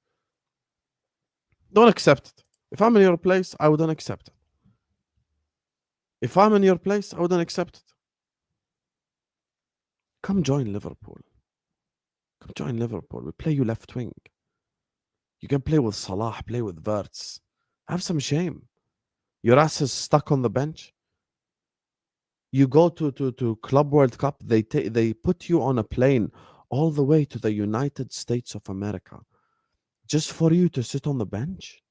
Don't accept it. If I'm in your place, I wouldn't accept it. If I'm in your place, I wouldn't accept it. Come join Liverpool. Come join Liverpool. We play you left wing. You can play with Salah, play with Wirtz. Have some shame. Your ass is stuck on the bench. You go to Club World Cup. They put you on a plane all the way to the United States of America just for you to sit on the bench.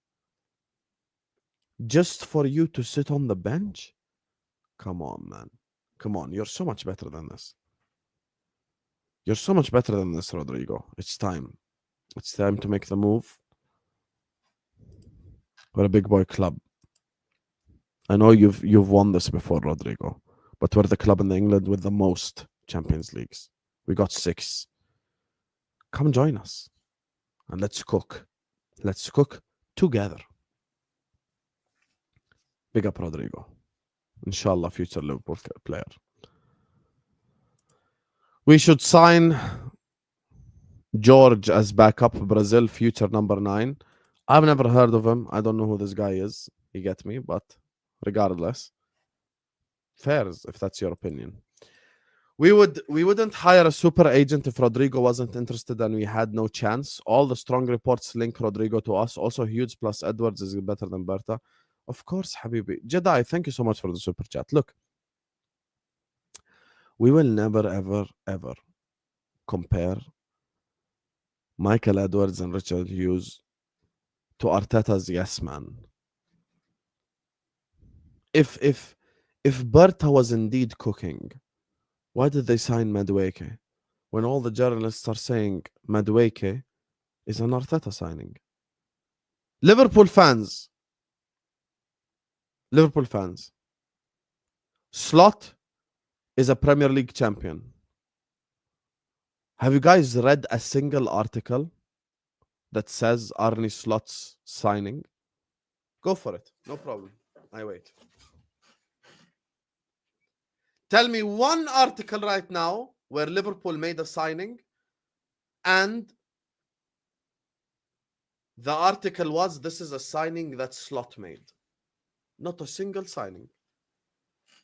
Just for you to sit on the bench. Come on, man. Come on. You're so much better than this. You're so much better than this, Rodrygo. It's time. It's time to make the move. We're a big boy club. I know you've won this before, Rodrygo, but we're the club in England with the most Champions Leagues. We got 6. Come join us and let's cook. Let's cook together. Big up, Rodrygo. Inshallah, future Liverpool player. We should sign George as backup, Brazil, future number 9. I've never heard of him. I don't know who this guy is. You get me? But regardless, fairs, if that's your opinion. We wouldn't hire a super agent if Rodrygo wasn't interested and we had no chance. All the strong reports link Rodrygo to us. Also, Hughes plus Edwards is better than Berta. Of course, Habibi. Jedi, thank you so much for the super chat. Look, we will never, ever, ever compare Michael Edwards and Richard Hughes to Arteta's yes man. If Berta was indeed cooking, why did they sign Madueke when all the journalists are saying Madueke is an Arteta signing? Liverpool fans, Slot is a Premier League champion. Have you guys read a single article that says Arne Slot's signing? Go for it. No problem. I wait. Tell me one article right now where Liverpool made a signing and the article was, this is a signing that Slot made. Not a single signing.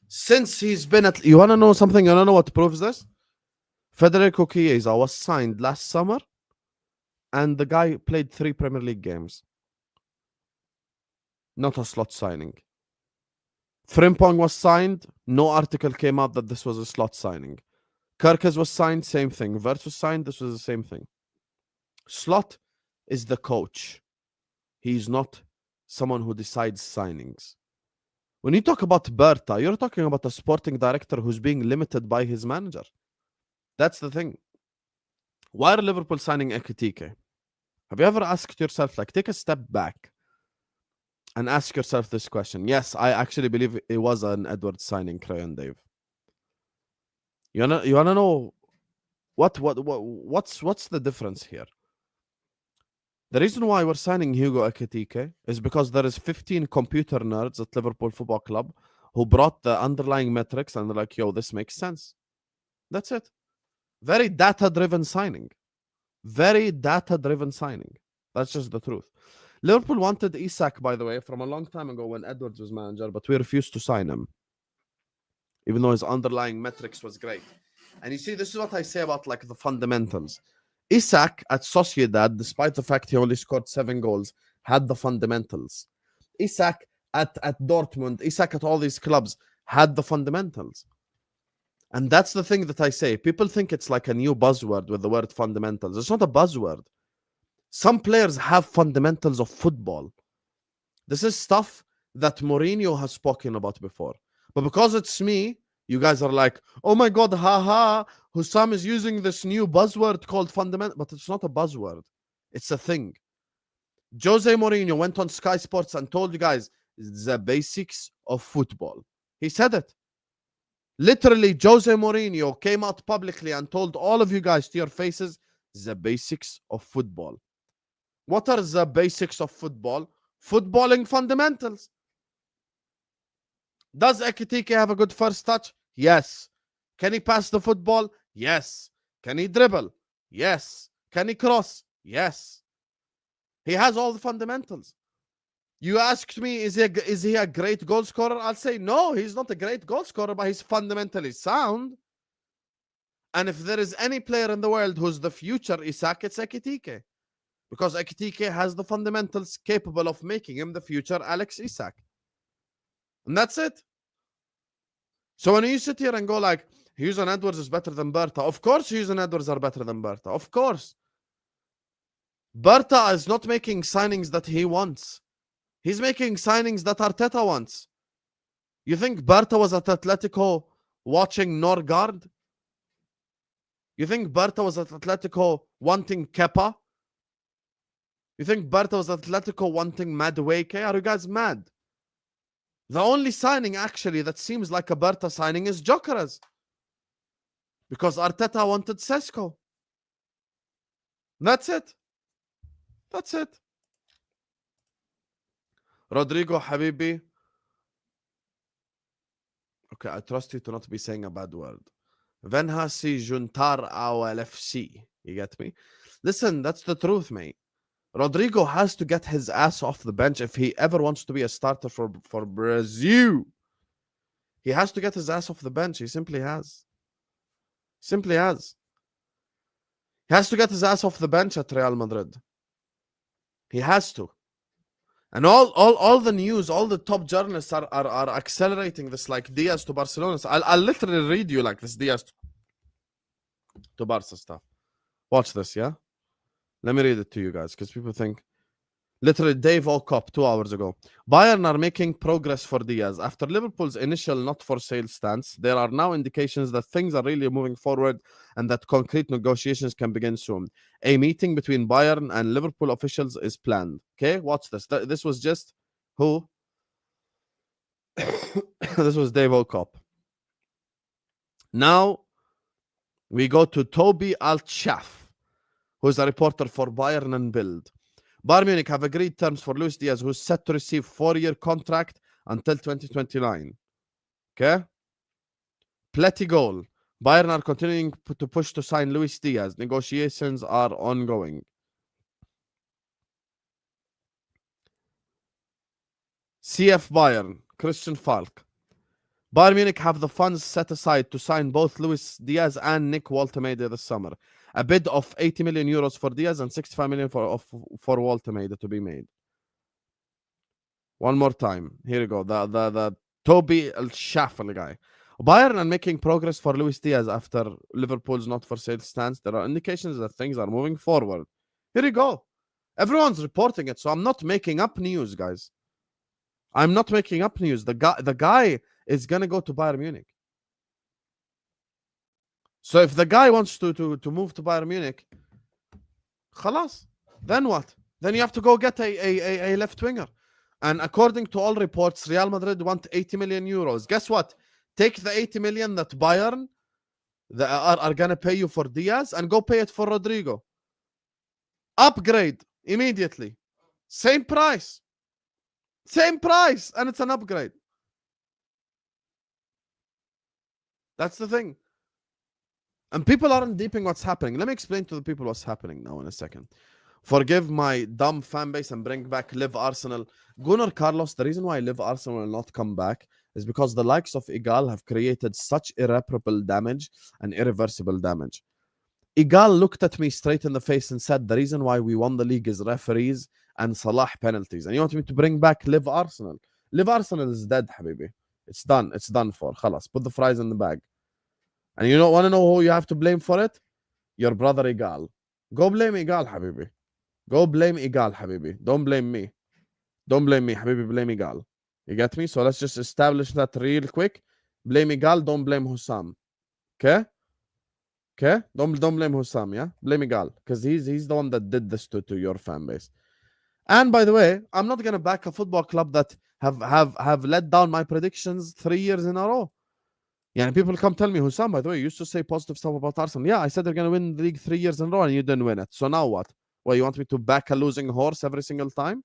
Since he's been at... You want to know something? You want to know what proves this? Federico Chiesa was signed last summer and the guy played 3 Premier League games. Not a Slot signing. Frimpong was signed. No article came out that this was a Slot signing. Kerkez was signed. Same thing. Wirtz was signed. This was the same thing. Slot is the coach. He's not someone who decides signings. When you talk about Berta, you're talking about a sporting director who's being limited by his manager. That's the thing. Why are Liverpool signing Ekitike? Have you ever asked yourself, like, take a step back and ask yourself this question? Yes, I actually believe it was an Edwards signing, Crayon Dave. You wanna know what's the difference here? The reason why we're signing Hugo Ekitike is because there is 15 computer nerds at Liverpool Football Club who brought the underlying metrics and they're like, yo, this makes sense. That's it. Very data-driven signing. Very data-driven signing. That's just the truth. Liverpool wanted Isak, by the way, from a long time ago when Edwards was manager, but we refused to sign him, even though his underlying metrics was great. And you see, this is what I say about like the fundamentals. Isak at Sociedad, despite the fact he only scored 7 goals, had the fundamentals. Isak at Dortmund, Isak at all these clubs had the fundamentals. And that's the thing that I say. People think it's like a new buzzword with the word fundamentals. It's not a buzzword. Some players have fundamentals of football. This is stuff that Mourinho has spoken about before. But because it's me, you guys are like, oh my God, haha, Hussam is using this new buzzword called fundamental. But it's not a buzzword. It's a thing. Jose Mourinho went on Sky Sports and told you guys the basics of football. He said it. Literally, Jose Mourinho came out publicly and told all of you guys to your faces the basics of football. What are the basics of football? Footballing fundamentals. Does Ekitike have a good first touch? Yes. Can he pass the football? Yes. Can he dribble? Yes. Can he cross? Yes. He has all the fundamentals. You asked me, is he a great goal scorer? I'll say, no, he's not a great goal scorer, but he's fundamentally sound. And if there is any player in the world who's the future Isak, it's Ekitike. Because Ekitike has the fundamentals capable of making him the future Alex Isak. And that's it. So when you sit here and go like, Hughes and Edwards is better than Berta. Of course Hughes and Edwards are better than Berta. Of course. Berta is not making signings that he wants. He's making signings that Arteta wants. You think Berta was at Atletico watching Norgard? You think Berta was at Atletico wanting Kepa? You think Berta was at Atletico wanting Madueke? Are you guys mad? The only signing actually that seems like a Berta signing is Gyökeres. Because Arteta wanted Sesko. That's it. That's it. Rodrygo, Habibi. Okay, I trust you to not be saying a bad word. Venhasi Juntar LFC. You get me? Listen, that's the truth, mate. Rodrygo has to get his ass off the bench if he ever wants to be a starter for Brazil. He has to get his ass off the bench. He simply has. Simply has. He has to get his ass off the bench at Real Madrid. He has to. And all the news, all the top journalists are accelerating this, like Diaz to Barcelona. So I'll literally read you like this Diaz to Barca stuff. Watch this, yeah? Let me read it to you guys, because people think... Literally, Dave Okop 2 hours ago. Bayern are making progress for Diaz. After Liverpool's initial not-for-sale stance, there are now indications that things are really moving forward and that concrete negotiations can begin soon. A meeting between Bayern and Liverpool officials is planned. Okay, watch this. This was just who? This was Dave Okop. Now, we go to Toby Altschaf, who is a reporter for Bayern and Bild. Bayern Munich have agreed terms for Luis Diaz, who's set to receive 4-year contract until 2029. Okay? Pletty goal. Bayern are continuing to push to sign Luis Diaz. Negotiations are ongoing. CF Bayern. Christian Falk. Bayern Munich have the funds set aside to sign both Luis Diaz and Nick Woltemade this summer. A bid of 80 million euros for Diaz and 65 million for Woltemade to be made. One more time. Here you go. The Toby El Shaffel guy. Bayern are making progress for Luis Diaz after Liverpool's not for sale stance. There are indications that things are moving forward. Here you go. Everyone's reporting it, so I'm not making up news, guys. I'm not making up news. The guy is gonna go to Bayern Munich. So if the guy wants to move to Bayern Munich, خلاص, then what? Then you have to go get a left winger. And according to all reports, Real Madrid want 80 million euros. Guess what? Take the 80 million that Bayern are gonna pay you for Diaz and go pay it for Rodrygo. Upgrade immediately. Same price. Same price, and it's an upgrade. That's the thing. And people aren't deeping what's happening. Let me explain to the people what's happening now in a second. Forgive my dumb fan base and bring back Live Arsenal. Gunnar Carlos, the reason why Live Arsenal will not come back is because the likes of Igal have created such irreparable damage and irreversible damage. Igal looked at me straight in the face and said, the reason why we won the league is referees and Salah penalties. And you want me to bring back Live Arsenal? Live Arsenal is dead, habibi. It's done. It's done for. Khalas. Put the fries in the bag. And you don't want to know who you have to blame for it? Your brother Igal. Go blame Igal, habibi. Go blame Igal, habibi. Don't blame me. Don't blame me, habibi. Blame Igal. You get me? So let's just establish that real quick. Blame Igal. Don't blame Hussam. Okay? Okay? Don't blame Hussam, yeah? Blame Igal. Because he's the one that did this to your fan base. And by the way, I'm not going to back a football club that have let down my predictions 3 years in a row. Yeah, people come tell me, Hussam, by the way, you used to say positive stuff about Arsenal. Yeah, I said they're going to win the league 3 years in a row and you didn't win it. So now what? Well, you want me to back a losing horse every single time?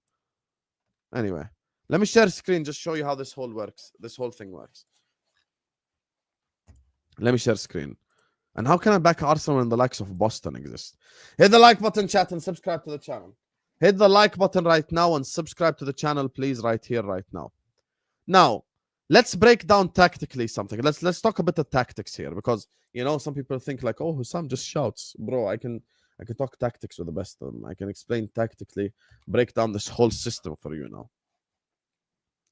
Anyway, let me share screen, just show you how this whole thing works. Let me share screen. And how can I back Arsenal when the likes of Boston exist? Hit the like button, chat, and subscribe to the channel. Hit the like button right now and subscribe to the channel, please, right here, right now. Now, let's break down tactically something. Let's talk a bit of tactics here, because you know some people think like, oh, Hussam just shouts, bro. I can talk tactics with the best of them. I can explain tactically, break down this whole system for you now.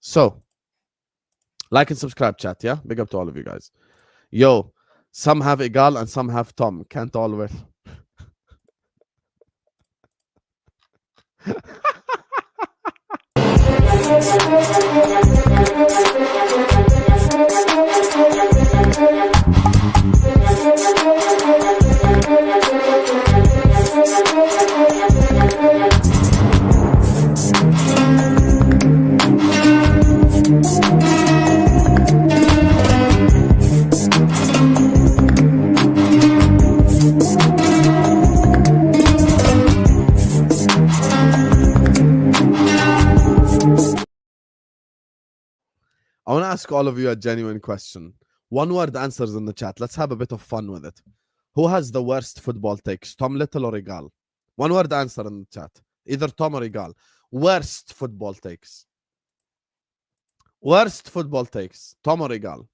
So, like and subscribe, chat. Yeah, big up to all of you guys. Yo, some have Igal and some have Tom. Can't all win. I want to ask all of you a genuine question. One word answers in the chat. Let's have a bit of fun with it. Who has the worst football takes? Tom Little or Igal? One word answer in the chat. Either Tom or Igal. Worst football takes. Worst football takes. Tom or Igal?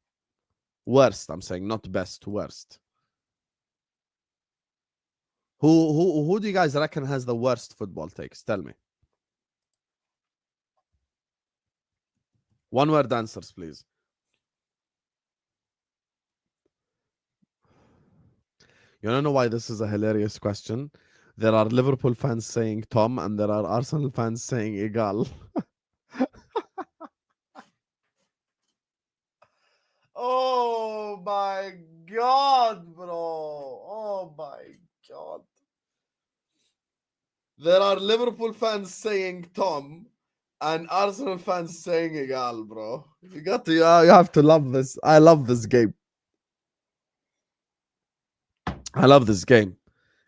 Worst, I'm saying, not best. Worst. Who do you guys reckon has the worst football takes? Tell me. One word answers, please. You don't know why this is a hilarious question? There are Liverpool fans saying Tom, and there are Arsenal fans saying Igal. Oh my God, bro. Oh my God. There are Liverpool fans saying Tom and Arsenal fans saying Igal, bro. You have to love this. I love this game. I love this game.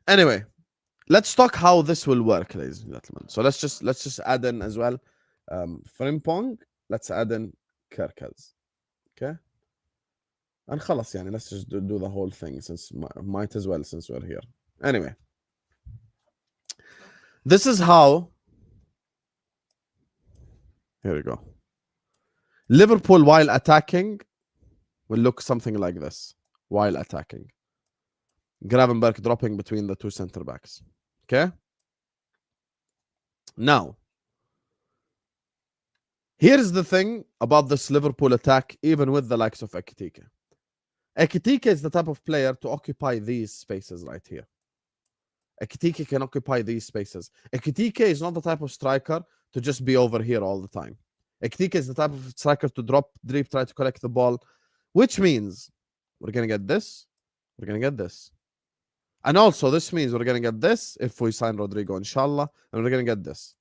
Anyway, let's talk how this will work, ladies and gentlemen. So let's just add in as well Frimpong. Let's add in Kerkez. Okay. And خلاص يعني, let's just do the whole thing since might as well since we're here. Anyway. This is how. Here we go. Liverpool while attacking will look something like this. While attacking. Gravenberg dropping between the two center backs. Okay? Now, here's the thing about this Liverpool attack, even with the likes of Ekitike. Ekitike is the type of player to occupy these spaces right here. Ekitike can occupy these spaces. Ekitike is not the type of striker to just be over here all the time. Ekitike is the type of striker to drop, try to collect the ball, which means we're going to get this, we're going to get this. And also, this means we're going to get this if we sign Rodrygo, inshallah, and we're going to get this.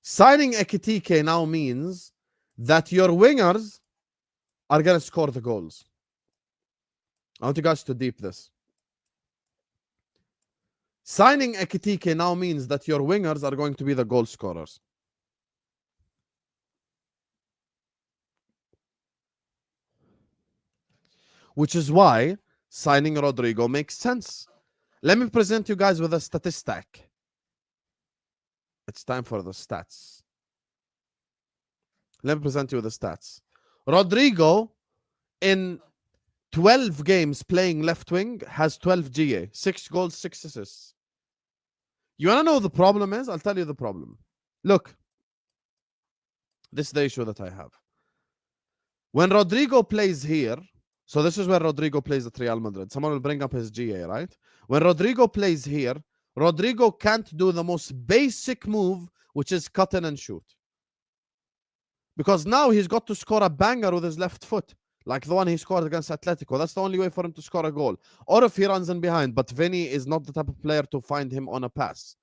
Signing Ekitike now means that your wingers are going to score the goals. I want you guys to deep this. Signing Ekitike now means that your wingers are going to be the goal scorers. Which is why signing Rodrygo makes sense. Let me present you guys with a statistic. It's time for the stats. Let me present you with the stats. Rodrygo, in 12 games playing left wing, has 12 GA. 6 goals, 6 assists. You want to know what the problem is? I'll tell you the problem. Look. This is the issue that I have. When Rodrygo plays here, so this is where Rodrygo plays at Real Madrid. Someone will bring up his GA, right? When Rodrygo plays here, Rodrygo can't do the most basic move, which is cut in and shoot. Because now he's got to score a banger with his left foot, like the one he scored against Atletico. That's the only way for him to score a goal. Or if he runs in behind, but Vinny is not the type of player to find him on a pass.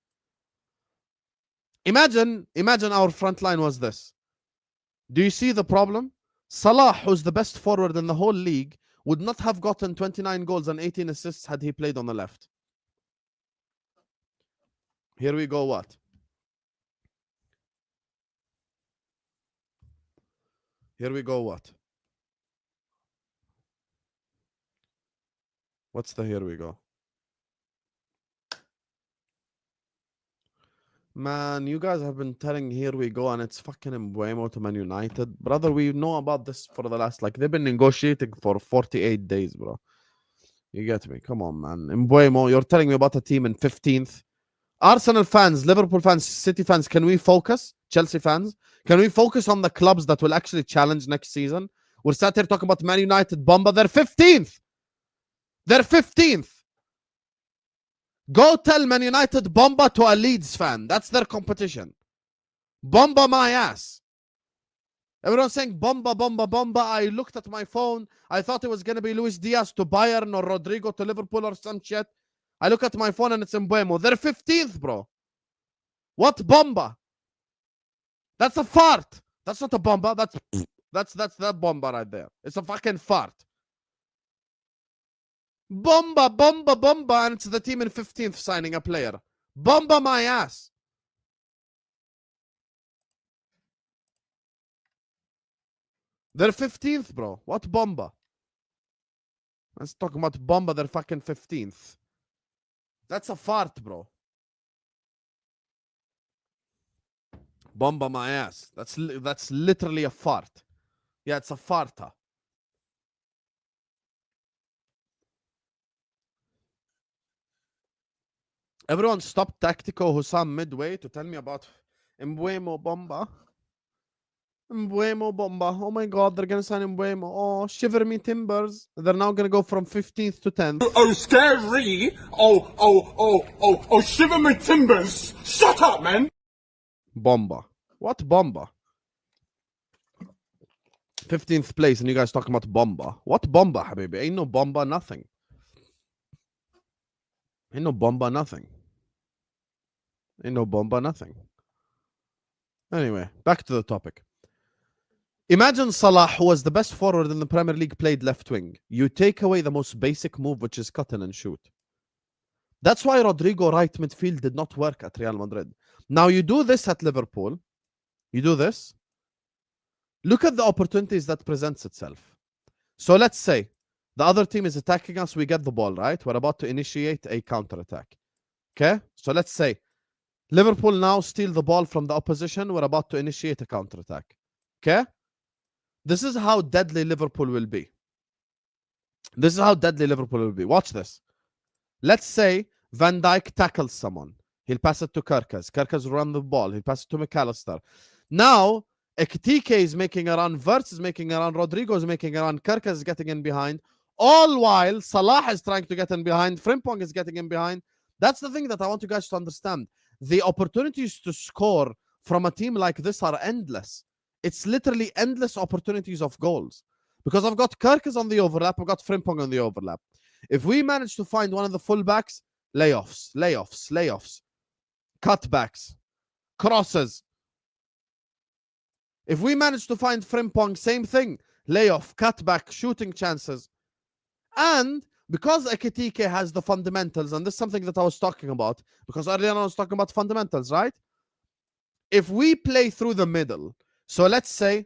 Imagine our front line was this. Do you see the problem? Salah, who's the best forward in the whole league, would not have gotten 29 goals and 18 assists had he played on the left. Here we go, what? Here we go, what? What's the here we go? Man, you guys have been telling here we go, and it's fucking Mbeumo to Man United. Brother, we know about this for the last, like, they've been negotiating for 48 days, bro. You get me? Come on, man. Mbeumo, you're telling me about a team in 15th. Arsenal fans, Liverpool fans, City fans, can we focus? Chelsea fans, can we focus on the clubs that will actually challenge next season? We're sat here talking about Man United, Bomba. They're 15th. They're 15th. Go tell Man United Bomba to a Leeds fan. That's their competition. Bomba my ass. Everyone's saying Bomba, Bomba, Bomba. I looked at my phone. I thought it was going to be Luis Diaz to Bayern or Rodrygo to Liverpool or some shit. I look at my phone and it's Mbeumo. They're 15th, bro. What Bomba? That's a fart. That's not a Bomba. That's that Bomba right there. It's a fucking fart. Bomba, Bomba, Bomba, and it's the team in 15th signing a player. Bomba my ass. They're 15th, bro. What Bomba? Let's talk about Bomba. They're fucking 15th. That's a fart, bro. Bomba my ass. That's literally a fart. Yeah, it's a farta. Everyone stop Tactico Hussam midway to tell me about Mbeumo Bomba. Mbeumo Bomba. Oh my god, they're gonna sign Mbeumo. Oh, shiver me timbers. They're now gonna go from 15th to 10th. Oh, scary. Oh, shiver me timbers. Shut up, man. Bomba. What Bomba? 15th place and you guys talking about Bomba. What Bomba, habibi? Ain't no Bomba, nothing. Ain't no Bomba, nothing. Ain't no Bomba, nothing. Anyway, back to the topic. Imagine Salah, who was the best forward in the Premier League, played left wing. You take away the most basic move, which is cut in and shoot. That's why Rodrygo right midfield did not work at Real Madrid. Now you do this at Liverpool. You do this. Look at the opportunities that presents itself. So let's say the other team is attacking us. We get the ball, right? We're about to initiate a counter-attack. Okay? So let's say Liverpool now steal the ball from the opposition. We're about to initiate a counter-attack. Okay? This is how deadly Liverpool will be. This is how deadly Liverpool will be. Watch this. Let's say Van Dijk tackles someone. He'll pass it to Kerkez. Kerkez will run the ball. He'll pass it to McAllister. Now, Ekitike is making a run. Wirtz is making a run. Rodrygo is making a run. Kerkez is getting in behind. All while Salah is trying to get in behind. Frimpong is getting in behind. That's the thing that I want you guys to understand. The opportunities to score from a team like this are endless. It's literally endless opportunities of goals. Because I've got Kerkez on the overlap. I've got Frimpong on the overlap. If we manage to find one of the fullbacks, layoffs, cutbacks, crosses. If we manage to find Frimpong, same thing. Layoff, cutback, shooting chances. And because Ekitike has the fundamentals, and this is something that I was talking about, because earlier I was talking about fundamentals, right? If we play through the middle, so let's say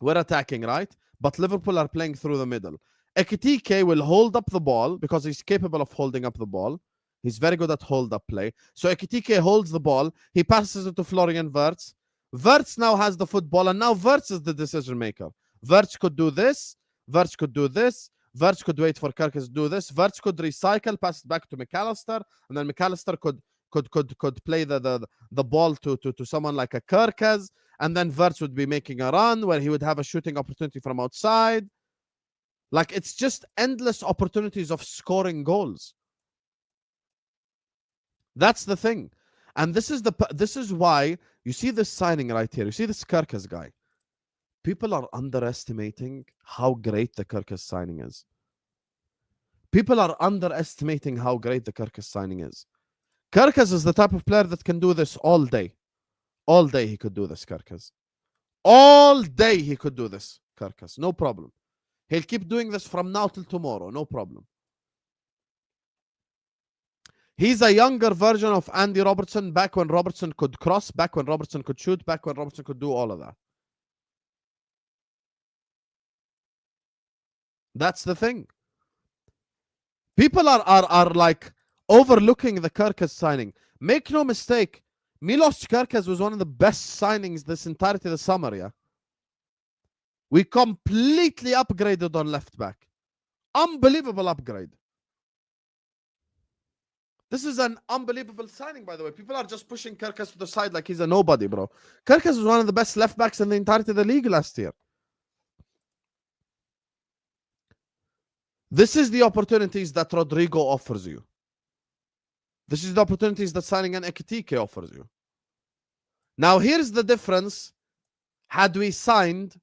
we're attacking, right? But Liverpool are playing through the middle. Ekitike will hold up the ball because he's capable of holding up the ball. He's very good at hold-up play. So Ekitike holds the ball. He passes it to Florian Wirtz. Wirtz now has the football, and now Wirtz is the decision maker. Wirtz could do this. Wirtz could do this. Wirtz could wait for Kerkez to do this. Wirtz could recycle, pass it back to McAllister, and then McAllister could play the ball to someone like a Kerkez, and then Wirtz would be making a run where he would have a shooting opportunity from outside. Like, it's just endless opportunities of scoring goals. That's the thing. And this is why you see this signing right here. You see this Kerkez guy. People are underestimating how great the Kerkez signing is. People are underestimating how great the Kerkez signing is. Kerkez is the type of player that can do this all day. All day he could do this, Kerkez. All day he could do this, Kerkez. No problem. He'll keep doing this from now till tomorrow. No problem. He's a younger version of Andy Robertson, back when Robertson could cross, back when Robertson could shoot, back when Robertson could do all of that. That's the thing. People are like overlooking the Kerkez signing. Make no mistake, Milos Kerkez was one of the best signings this entirety of the summer, yeah? We completely upgraded on left back. Unbelievable upgrade. This is an unbelievable signing, by the way. People are just pushing Kerkez to the side like he's a nobody, bro. Kerkez was one of the best left backs in the entirety of the league last year. This is the opportunities that Rodrygo offers you. This is the opportunities that signing an Ekitike offers you. Now, here's the difference had we signed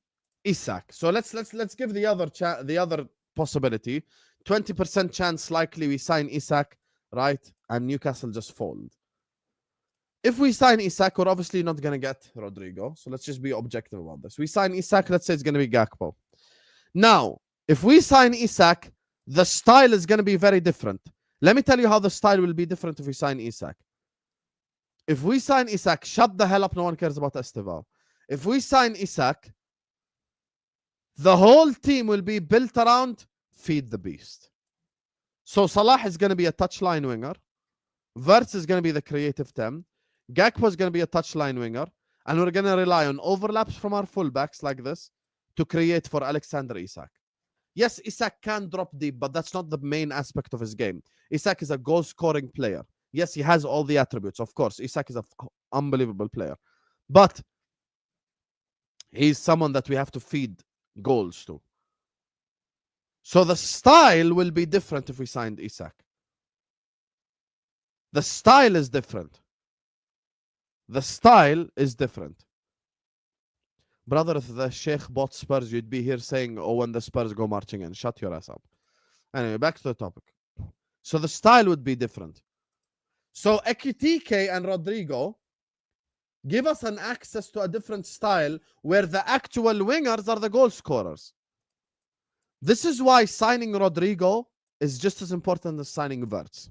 Isak. So let's give the other possibility. 20% chance likely we sign Isak, right? And Newcastle just fold. If we sign Isak, we're obviously not going to get Rodrygo. So let's just be objective about this. We sign Isak, let's say it's going to be Gakpo. Now, if we sign Isak, the style is going to be very different. Let me tell you how the style will be different if we sign Isak. If we sign Isak, shut the hell up, no one cares about Estevao. If we sign Isak, the whole team will be built around feed the beast. So Salah is going to be a touchline winger. Wirtz is going to be the creative 10. Gakpo is going to be a touchline winger. And we're going to rely on overlaps from our fullbacks like this to create for Alexander Isak. Yes, Isak can drop deep, but that's not the main aspect of his game. Isak is a goal-scoring player. Yes, he has all the attributes. Of course, Isak is an unbelievable player. But he's someone that we have to feed goals to. So the style will be different if we signed Isak. The style is different. The style is different. Brother, if the Sheikh bought Spurs, you'd be here saying, oh, when the Spurs go marching in. Shut your ass up. Anyway, back to the topic. So the style would be different. So Ekitike and Rodrygo give us an access to a different style where the actual wingers are the goal scorers. This is why signing Rodrygo is just as important as signing Wirtz.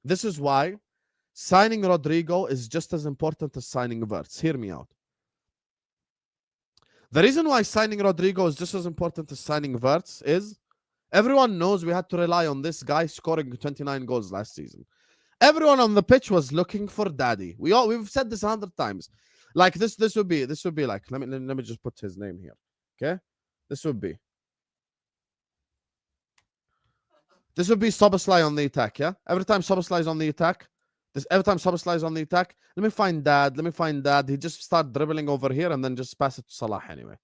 This is why signing Rodrygo is just as important as signing Wirtz. Hear me out. The reason why signing Rodrygo is just as important as signing Wirtz is everyone knows we had to rely on this guy scoring 29 goals last season. Everyone on the pitch was looking for daddy. We've said this 100 times. Like this would be like, let me just put his name here. Okay? This would be Szoboszlai on the attack, yeah? Every time Szoboszlai is on the attack, let me find dad. He just start dribbling over here and then just pass it to Salah anyway.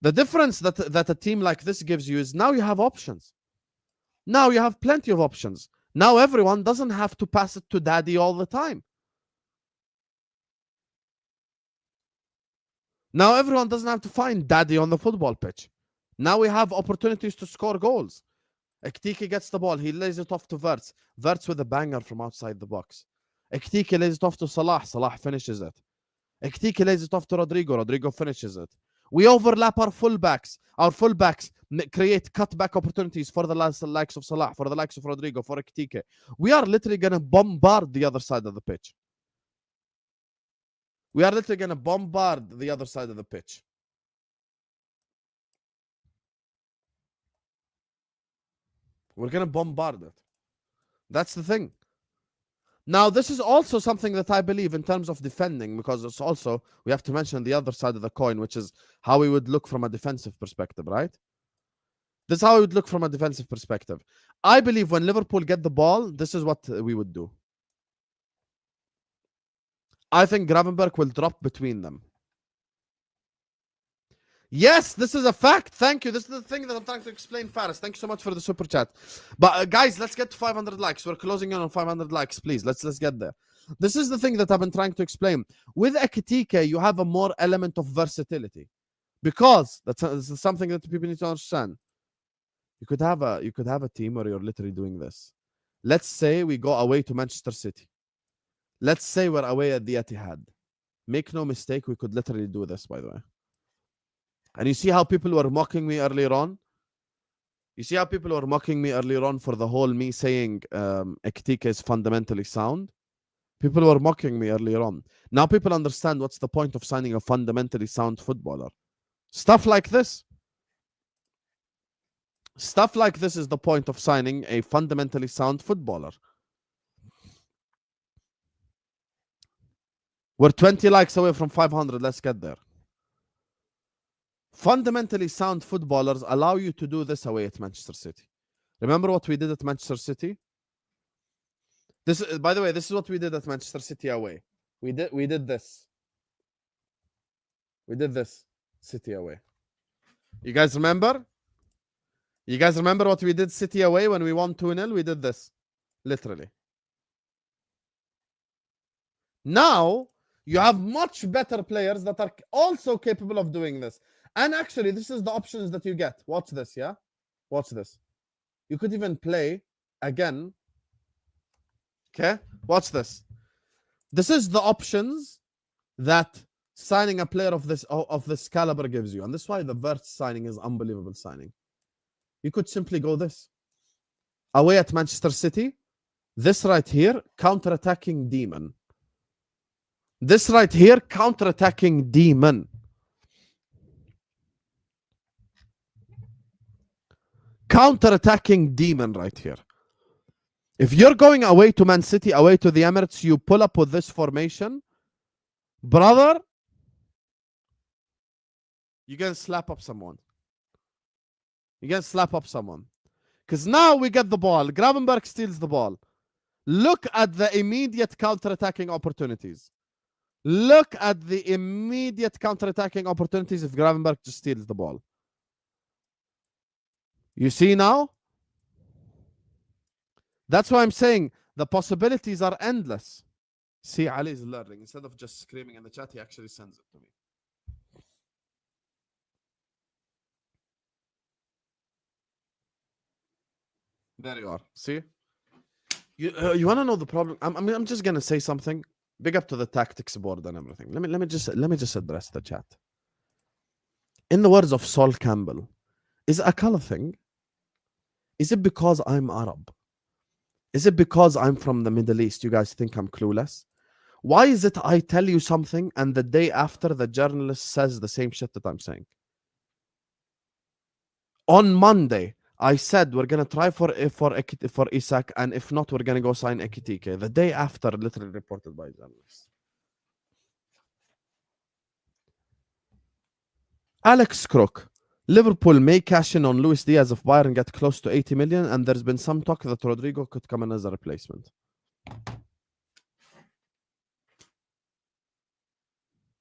The difference that a team like this gives you is now you have options. Now you have plenty of options. Now everyone doesn't have to pass it to daddy all the time. Now everyone doesn't have to find daddy on the football pitch. Now we have opportunities to score goals. Ekitike gets the ball. He lays it off to Wirtz. Wirtz with a banger from outside the box. Ekitike lays it off to Salah. Salah finishes it. Ekitike lays it off to Rodrygo. Rodrygo finishes it. We overlap our fullbacks. Our fullbacks create cutback opportunities for the likes of Salah, for the likes of Rodrygo, for Ekitike. We are literally going to bombard the other side of the pitch. We're going to bombard it. That's the thing. Now, this is also something that I believe in terms of defending, because it's also, we have to mention the other side of the coin, which is how we would look from a defensive perspective, right? This is how we would look from a defensive perspective. I believe when Liverpool get the ball, this is what we would do. I think Gravenberch will drop between them. Yes, this is a fact. Thank you. This is the thing that I'm trying to explain, Faris. Thank you so much for the super chat. But guys, let's get to 500 likes. We're closing in on 500 likes, please. Let's get there. This is the thing that I've been trying to explain. With Ekitike, you have a more element of versatility, because that's something that people need to understand. You could have a team where you're literally doing this. Let's say we go away to Manchester City. Let's say we're away at the Etihad. Make no mistake, we could literally do this, by the way. And you see how people were mocking me earlier on? You see how people were mocking me earlier on for the whole me saying Ekitike is fundamentally sound? People were mocking me earlier on. Now people understand what's the point of signing a fundamentally sound footballer. Stuff like this. Stuff like this is the point of signing a fundamentally sound footballer. We're 20 likes away from 500. Let's get there. Fundamentally sound footballers allow you to do this away at Manchester City. Remember what we did at Manchester City? This, by the way, this is what we did at Manchester City away. We did this. We did this City away. You guys remember? You guys remember what we did City away when we won 2-0? We did this. Literally. Now, you have much better players that are also capable of doing this. And actually, this is the options that you get. Watch this, yeah? Watch this. You could even play again. Okay? Watch this. This is the options that signing a player of this caliber gives you. And this is why the Wirtz signing is unbelievable signing. You could simply go this. Away at Manchester City. This right here, counter-attacking demon. This right here, counter-attacking demon. Counter-attacking demon right here. If you're going away to Man City, away to the Emirates, you pull up with this formation, brother, you're going to slap up someone. You're going to slap up someone. Because now we get the ball. Gravenberch steals the ball. Look at the immediate counter-attacking opportunities. Look at the immediate counter-attacking opportunities if Gravenberch just steals the ball. You see now? That's why I'm saying the possibilities are endless. See, Ali is learning. Instead of just screaming in the chat, he actually sends it to me. There you are. See? You want to know the problem? I'm just going to say something. Big up to the tactics board and everything. Let me just address the chat. In the words of Sol Campbell, is it a color thing? Is it because I'm Arab? Is it because I'm from the Middle East? You guys think I'm clueless? Why is it I tell you something and the day after the journalist says the same shit that I'm saying? On Monday, I said we're gonna try for Isak, and if not, we're gonna go sign Ekitike. The day after, literally reported by journalists. Alex Crook. Liverpool may cash in on Luis Diaz if Bayern get close to 80 million, and there's been some talk that Rodrygo could come in as a replacement.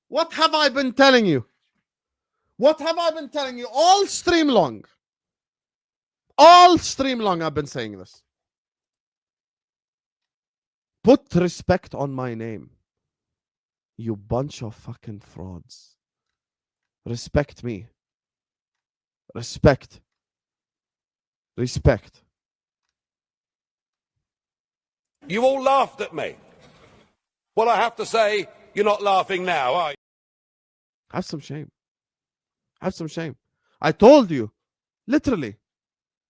What have I been telling you? What have I been telling you all stream long? All stream long I've been saying this. Put respect on my name. You bunch of fucking frauds. Respect me. Respect. Respect. You all laughed at me. Well, I have to say, you're not laughing now, are you? Have some shame. Have some shame. I told you. Literally.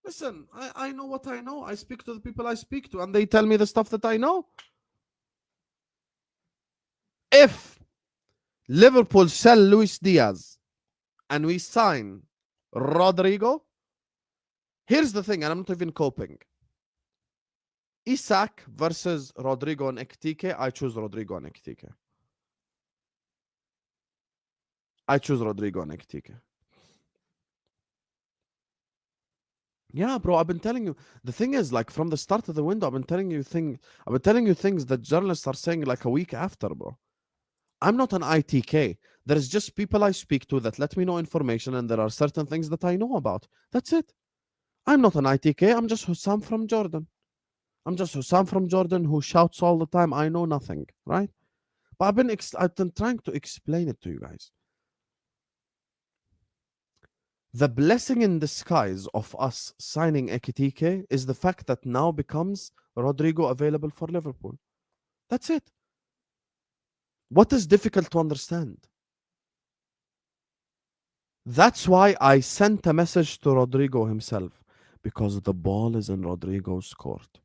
Listen, I know what I know. I speak to the people I speak to, and they tell me the stuff that I know. If Liverpool sell Luis Diaz and we sign Rodrygo, here's the thing, and I'm not even coping. Isak versus Rodrygo and Ekitike, I choose Rodrygo and Ekitike. I choose Rodrygo and Ekitike. Yeah, bro, I've been telling you. The thing is, like, from the start of the window, I've been telling you things that journalists are saying like a week after, bro. I'm not an ITK. There's just people I speak to that let me know information, and there are certain things that I know about. That's it. I'm not an ITK. I'm just Hussam from Jordan. I'm just Hussam from Jordan who shouts all the time, I know nothing, right? But I've been trying to explain it to you guys. The blessing in disguise of us signing Ekitike is the fact that now becomes Rodrygo available for Liverpool. That's it. What is difficult to understand? That's why I sent a message to Rodrygo himself, because the ball is in Rodrygo's court.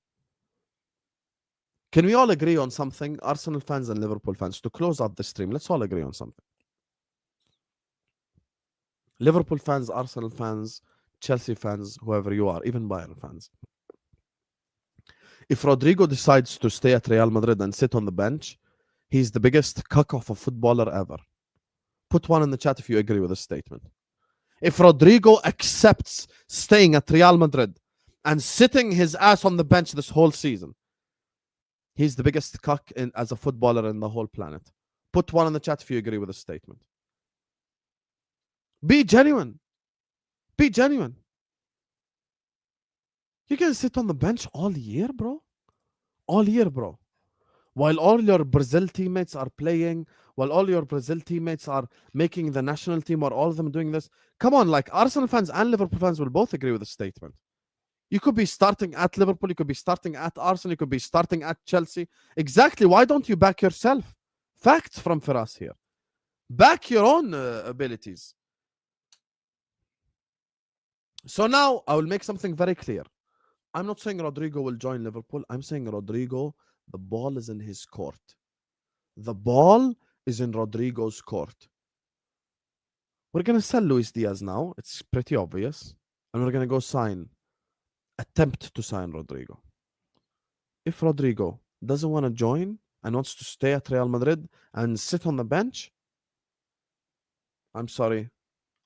Can we all agree on something? Arsenal fans and Liverpool fans, to close out the stream, let's all agree on something. Liverpool fans, Arsenal fans, Chelsea fans, whoever you are, even Bayern fans. If Rodrygo decides to stay at Real Madrid and sit on the bench, he's the biggest cuck of a footballer ever. Put one in the chat if you agree with this statement. If Rodrygo accepts staying at Real Madrid and sitting his ass on the bench this whole season, he's the biggest cuck as a footballer in the whole planet. Put one in the chat if you agree with this statement. Be genuine. Be genuine. You can sit on the bench all year, bro. All year, bro. While all your Brazil teammates are playing, while all your Brazil teammates are making the national team, or all of them doing this. Come on, like, Arsenal fans and Liverpool fans will both agree with the statement. You could be starting at Liverpool, you could be starting at Arsenal, you could be starting at Chelsea. Exactly. Why don't you back yourself? Facts from Firas here. Back your own abilities. So now I will make something very clear. I'm not saying Rodrygo will join Liverpool. I'm saying Rodrygo, the ball is in his court. The ball is in Rodrygo's court. We're going to sell Luis Diaz now. It's pretty obvious. And we're going to go attempt to sign Rodrygo. If Rodrygo doesn't want to join and wants to stay at Real Madrid and sit on the bench, I'm sorry.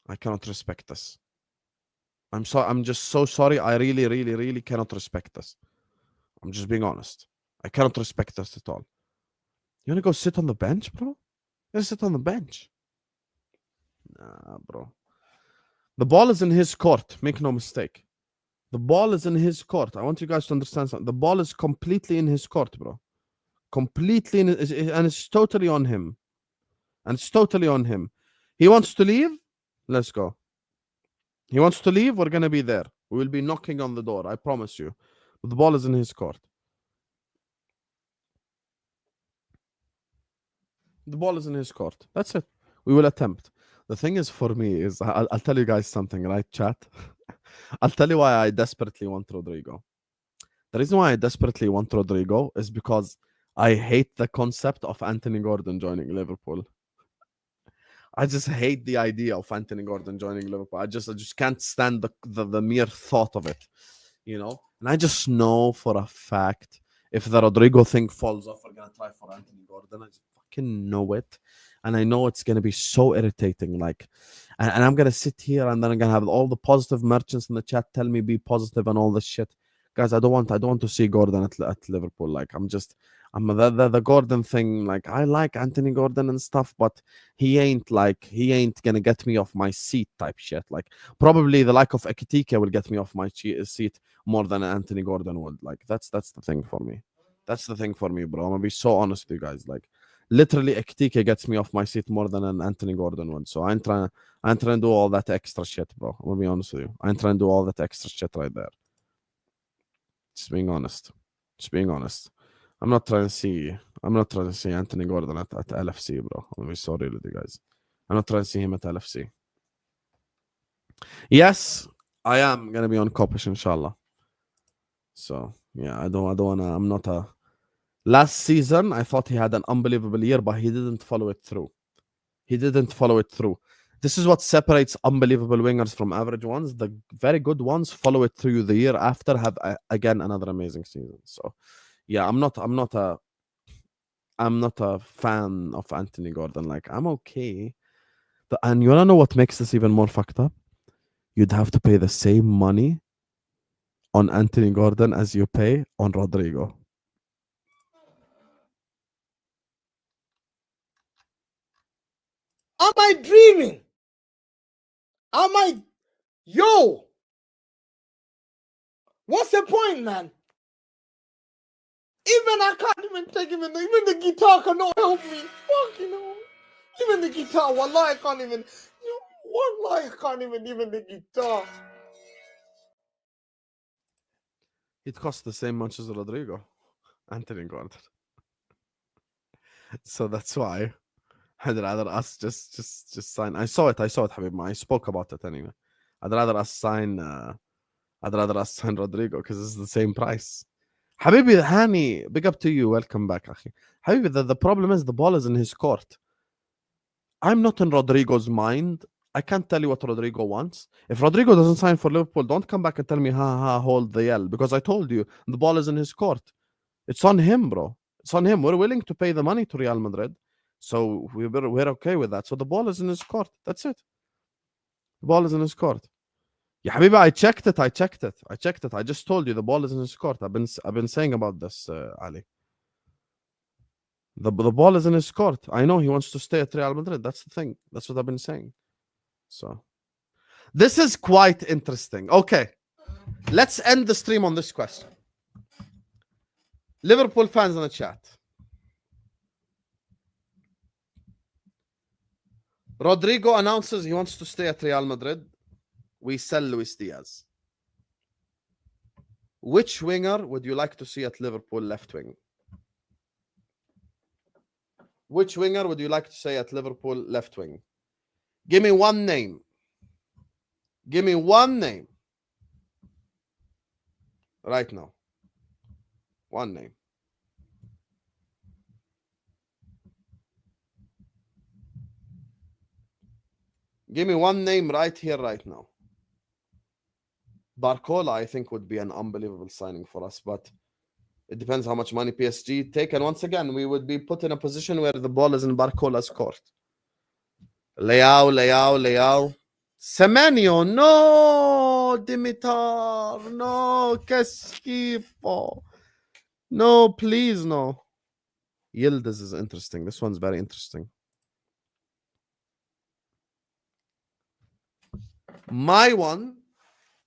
I cannot respect this. I'm sorry. I'm just so sorry. I really, really, really cannot respect this. I'm just being honest. I cannot respect this at all. You want to go sit on the bench, bro? You want to sit on the bench? Nah, bro. The ball is in his court. Make no mistake. The ball is in his court. I want you guys to understand something. The ball is completely in his court, bro. Completely and it's totally on him. And it's totally on him. He wants to leave? Let's go. He wants to leave? We're going to be there. We will be knocking on the door. I promise you. But the ball is in his court. The ball is in his court. That's it. We will attempt. The thing is, for me, is I'll tell you guys something, right, chat? I'll tell you why I desperately want Rodrygo. The reason why I desperately want Rodrygo is because I hate the concept of Anthony Gordon joining Liverpool. I just hate the idea of Anthony Gordon joining Liverpool. I just can't stand the mere thought of it, you know. And I just know for a fact if the Rodrygo thing falls off, we're gonna try for Anthony Gordon. I just fucking know it, and I know it's gonna be so irritating. Like, and I'm gonna sit here and then I'm gonna have all the positive merchants in the chat tell me be positive and all this shit. Guys, I don't want to see Gordon at Liverpool. Like, I'm the Gordon thing. Like, I like Anthony Gordon and stuff, but he ain't gonna get me off my seat type shit. Like, probably the like of Ekitike will get me off my seat more than Anthony Gordon would. Like, that's the thing for me. That's the thing for me, bro. I'm gonna be so honest with you guys. Like, literally, Ekitike gets me off my seat more than an Anthony Gordon would. So I'm trying to do all that extra shit, bro. I'm gonna be honest with you. I'm trying to do all that extra shit right there. Just being honest. I'm not trying to see Anthony Gordon at LFC, bro. I'm gonna be so real with you guys. I'm not trying to see him at LFC. Yes, I am gonna be on Kopish, inshallah. So yeah, I don't wanna. I'm not a. Last season, I thought he had an unbelievable year, but he didn't follow it through. This is what separates unbelievable wingers from average ones. The very good ones follow it through the year after, have again another amazing season. So yeah, I'm not a fan of Anthony Gordon. Like, I'm okay. And you wanna know what makes this even more fucked up? You'd have to pay the same money on Anthony Gordon as you pay on Rodrygo. Am I dreaming? Yo! What's the point, man? Even I can't even take even the guitar cannot help me. Fucking hell. Even the guitar, wallahi, I can't even. Wallahi, I can't even the guitar. It costs the same much as Rodrygo, Anthony Gordon. So that's why I'd rather us just sign. I saw it, Habib. I spoke about it anyway. I'd rather us sign Rodrygo because it's the same price. Habibi Hani, big up to you. Welcome back, Akhi. Habibi, the problem is the ball is in his court. I'm not in Rodrygo's mind. I can't tell you what Rodrygo wants. If Rodrygo doesn't sign for Liverpool, don't come back and tell me, hold the L. Because I told you, the ball is in his court. It's on him, bro. It's on him. We're willing to pay the money to Real Madrid. So we're okay with that. So the ball is in his court. That's it. The ball is in his court. Yeah, Habibi, I checked it. I just told you the ball is in his court. I've been saying about this, Ali. The ball is in his court. I know he wants to stay at Real Madrid. That's the thing. That's what I've been saying. So this is quite interesting. Okay, let's end the stream on this question. Liverpool fans in the chat. Rodrygo announces he wants to stay at Real Madrid. We sell Luis Diaz. Which winger would you like to see at Liverpool left wing? Which winger would you like to say at Liverpool left wing? Give me one name. Give me one name. Right now. One name. Give me one name right here, right now. Barcola, I think, would be an unbelievable signing for us, but it depends how much money PSG take. And once again, we would be put in a position where the ball is in Barcola's court. Leao. Semenyo, no, Dimitar, no, que schifo. No, please, no. Yildiz is interesting. This one's very interesting. My one,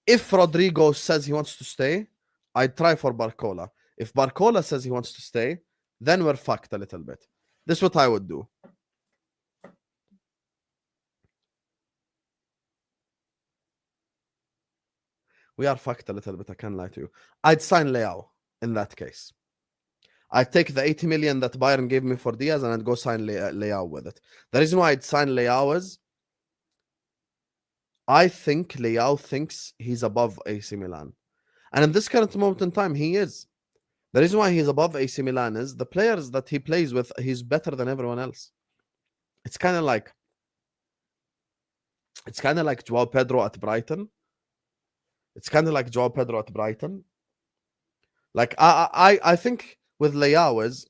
if Rodrygo says he wants to stay, I'd try for Barcola. If Barcola says he wants to stay, then we're fucked a little bit. This is what I would do. We are fucked a little bit, I can't lie to you. I'd sign Leao in that case. I'd take the 80 million that Bayern gave me for Diaz and I'd go sign Leao with it. The reason why I'd sign Leao is I think Leao thinks he's above AC Milan. And in this current moment in time, he is. The reason why he's above AC Milan is the players that he plays with, he's better than everyone else. It's kind of like Joao Pedro at Brighton. Like I think with Leao is,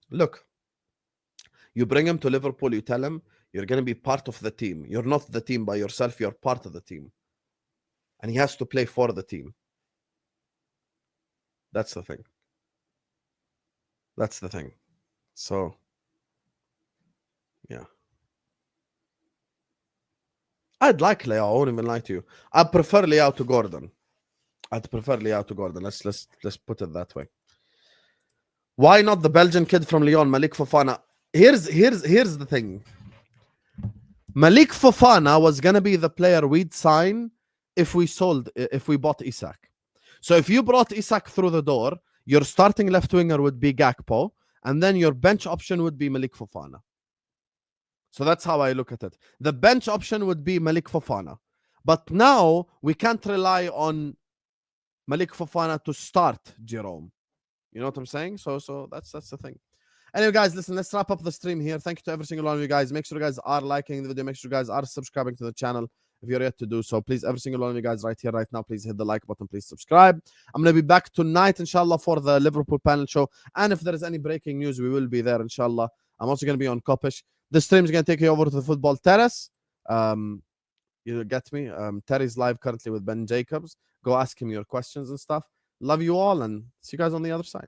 look, you bring him to Liverpool, you tell him you're going to be part of the team. You're not the team by yourself, you're part of the team. And he has to play for the team. That's the thing. So, yeah. I'd like Leao, I won't even lie to you. I prefer Leao to Gordon. Let's put it that way. Why not the Belgian kid from Lyon, Malik Fofana? Here's the thing. Malik Fofana was gonna be the player we'd sign if we bought Isak. So if you brought Isak through the door, your starting left winger would be Gakpo, and then your bench option would be Malik Fofana. So that's how I look at it. The bench option would be Malik Fofana. But now we can't rely on Malik Fofana to start Jerome. You know what I'm saying? So that's the thing. Anyway, guys, listen, let's wrap up the stream here. Thank you to every single one of you guys. Make sure you guys are liking the video. Make sure you guys are subscribing to the channel if you're yet to do so. Please, every single one of you guys right here, right now, please hit the like button. Please subscribe. I'm going to be back tonight, inshallah, for the Liverpool panel show. And if there is any breaking news, we will be there, inshallah. I'm also going to be on Kopish. The stream is going to take you over to the football terrace. You get me? Terry's live currently with Ben Jacobs. Go ask him your questions and stuff. Love you all, and see you guys on the other side.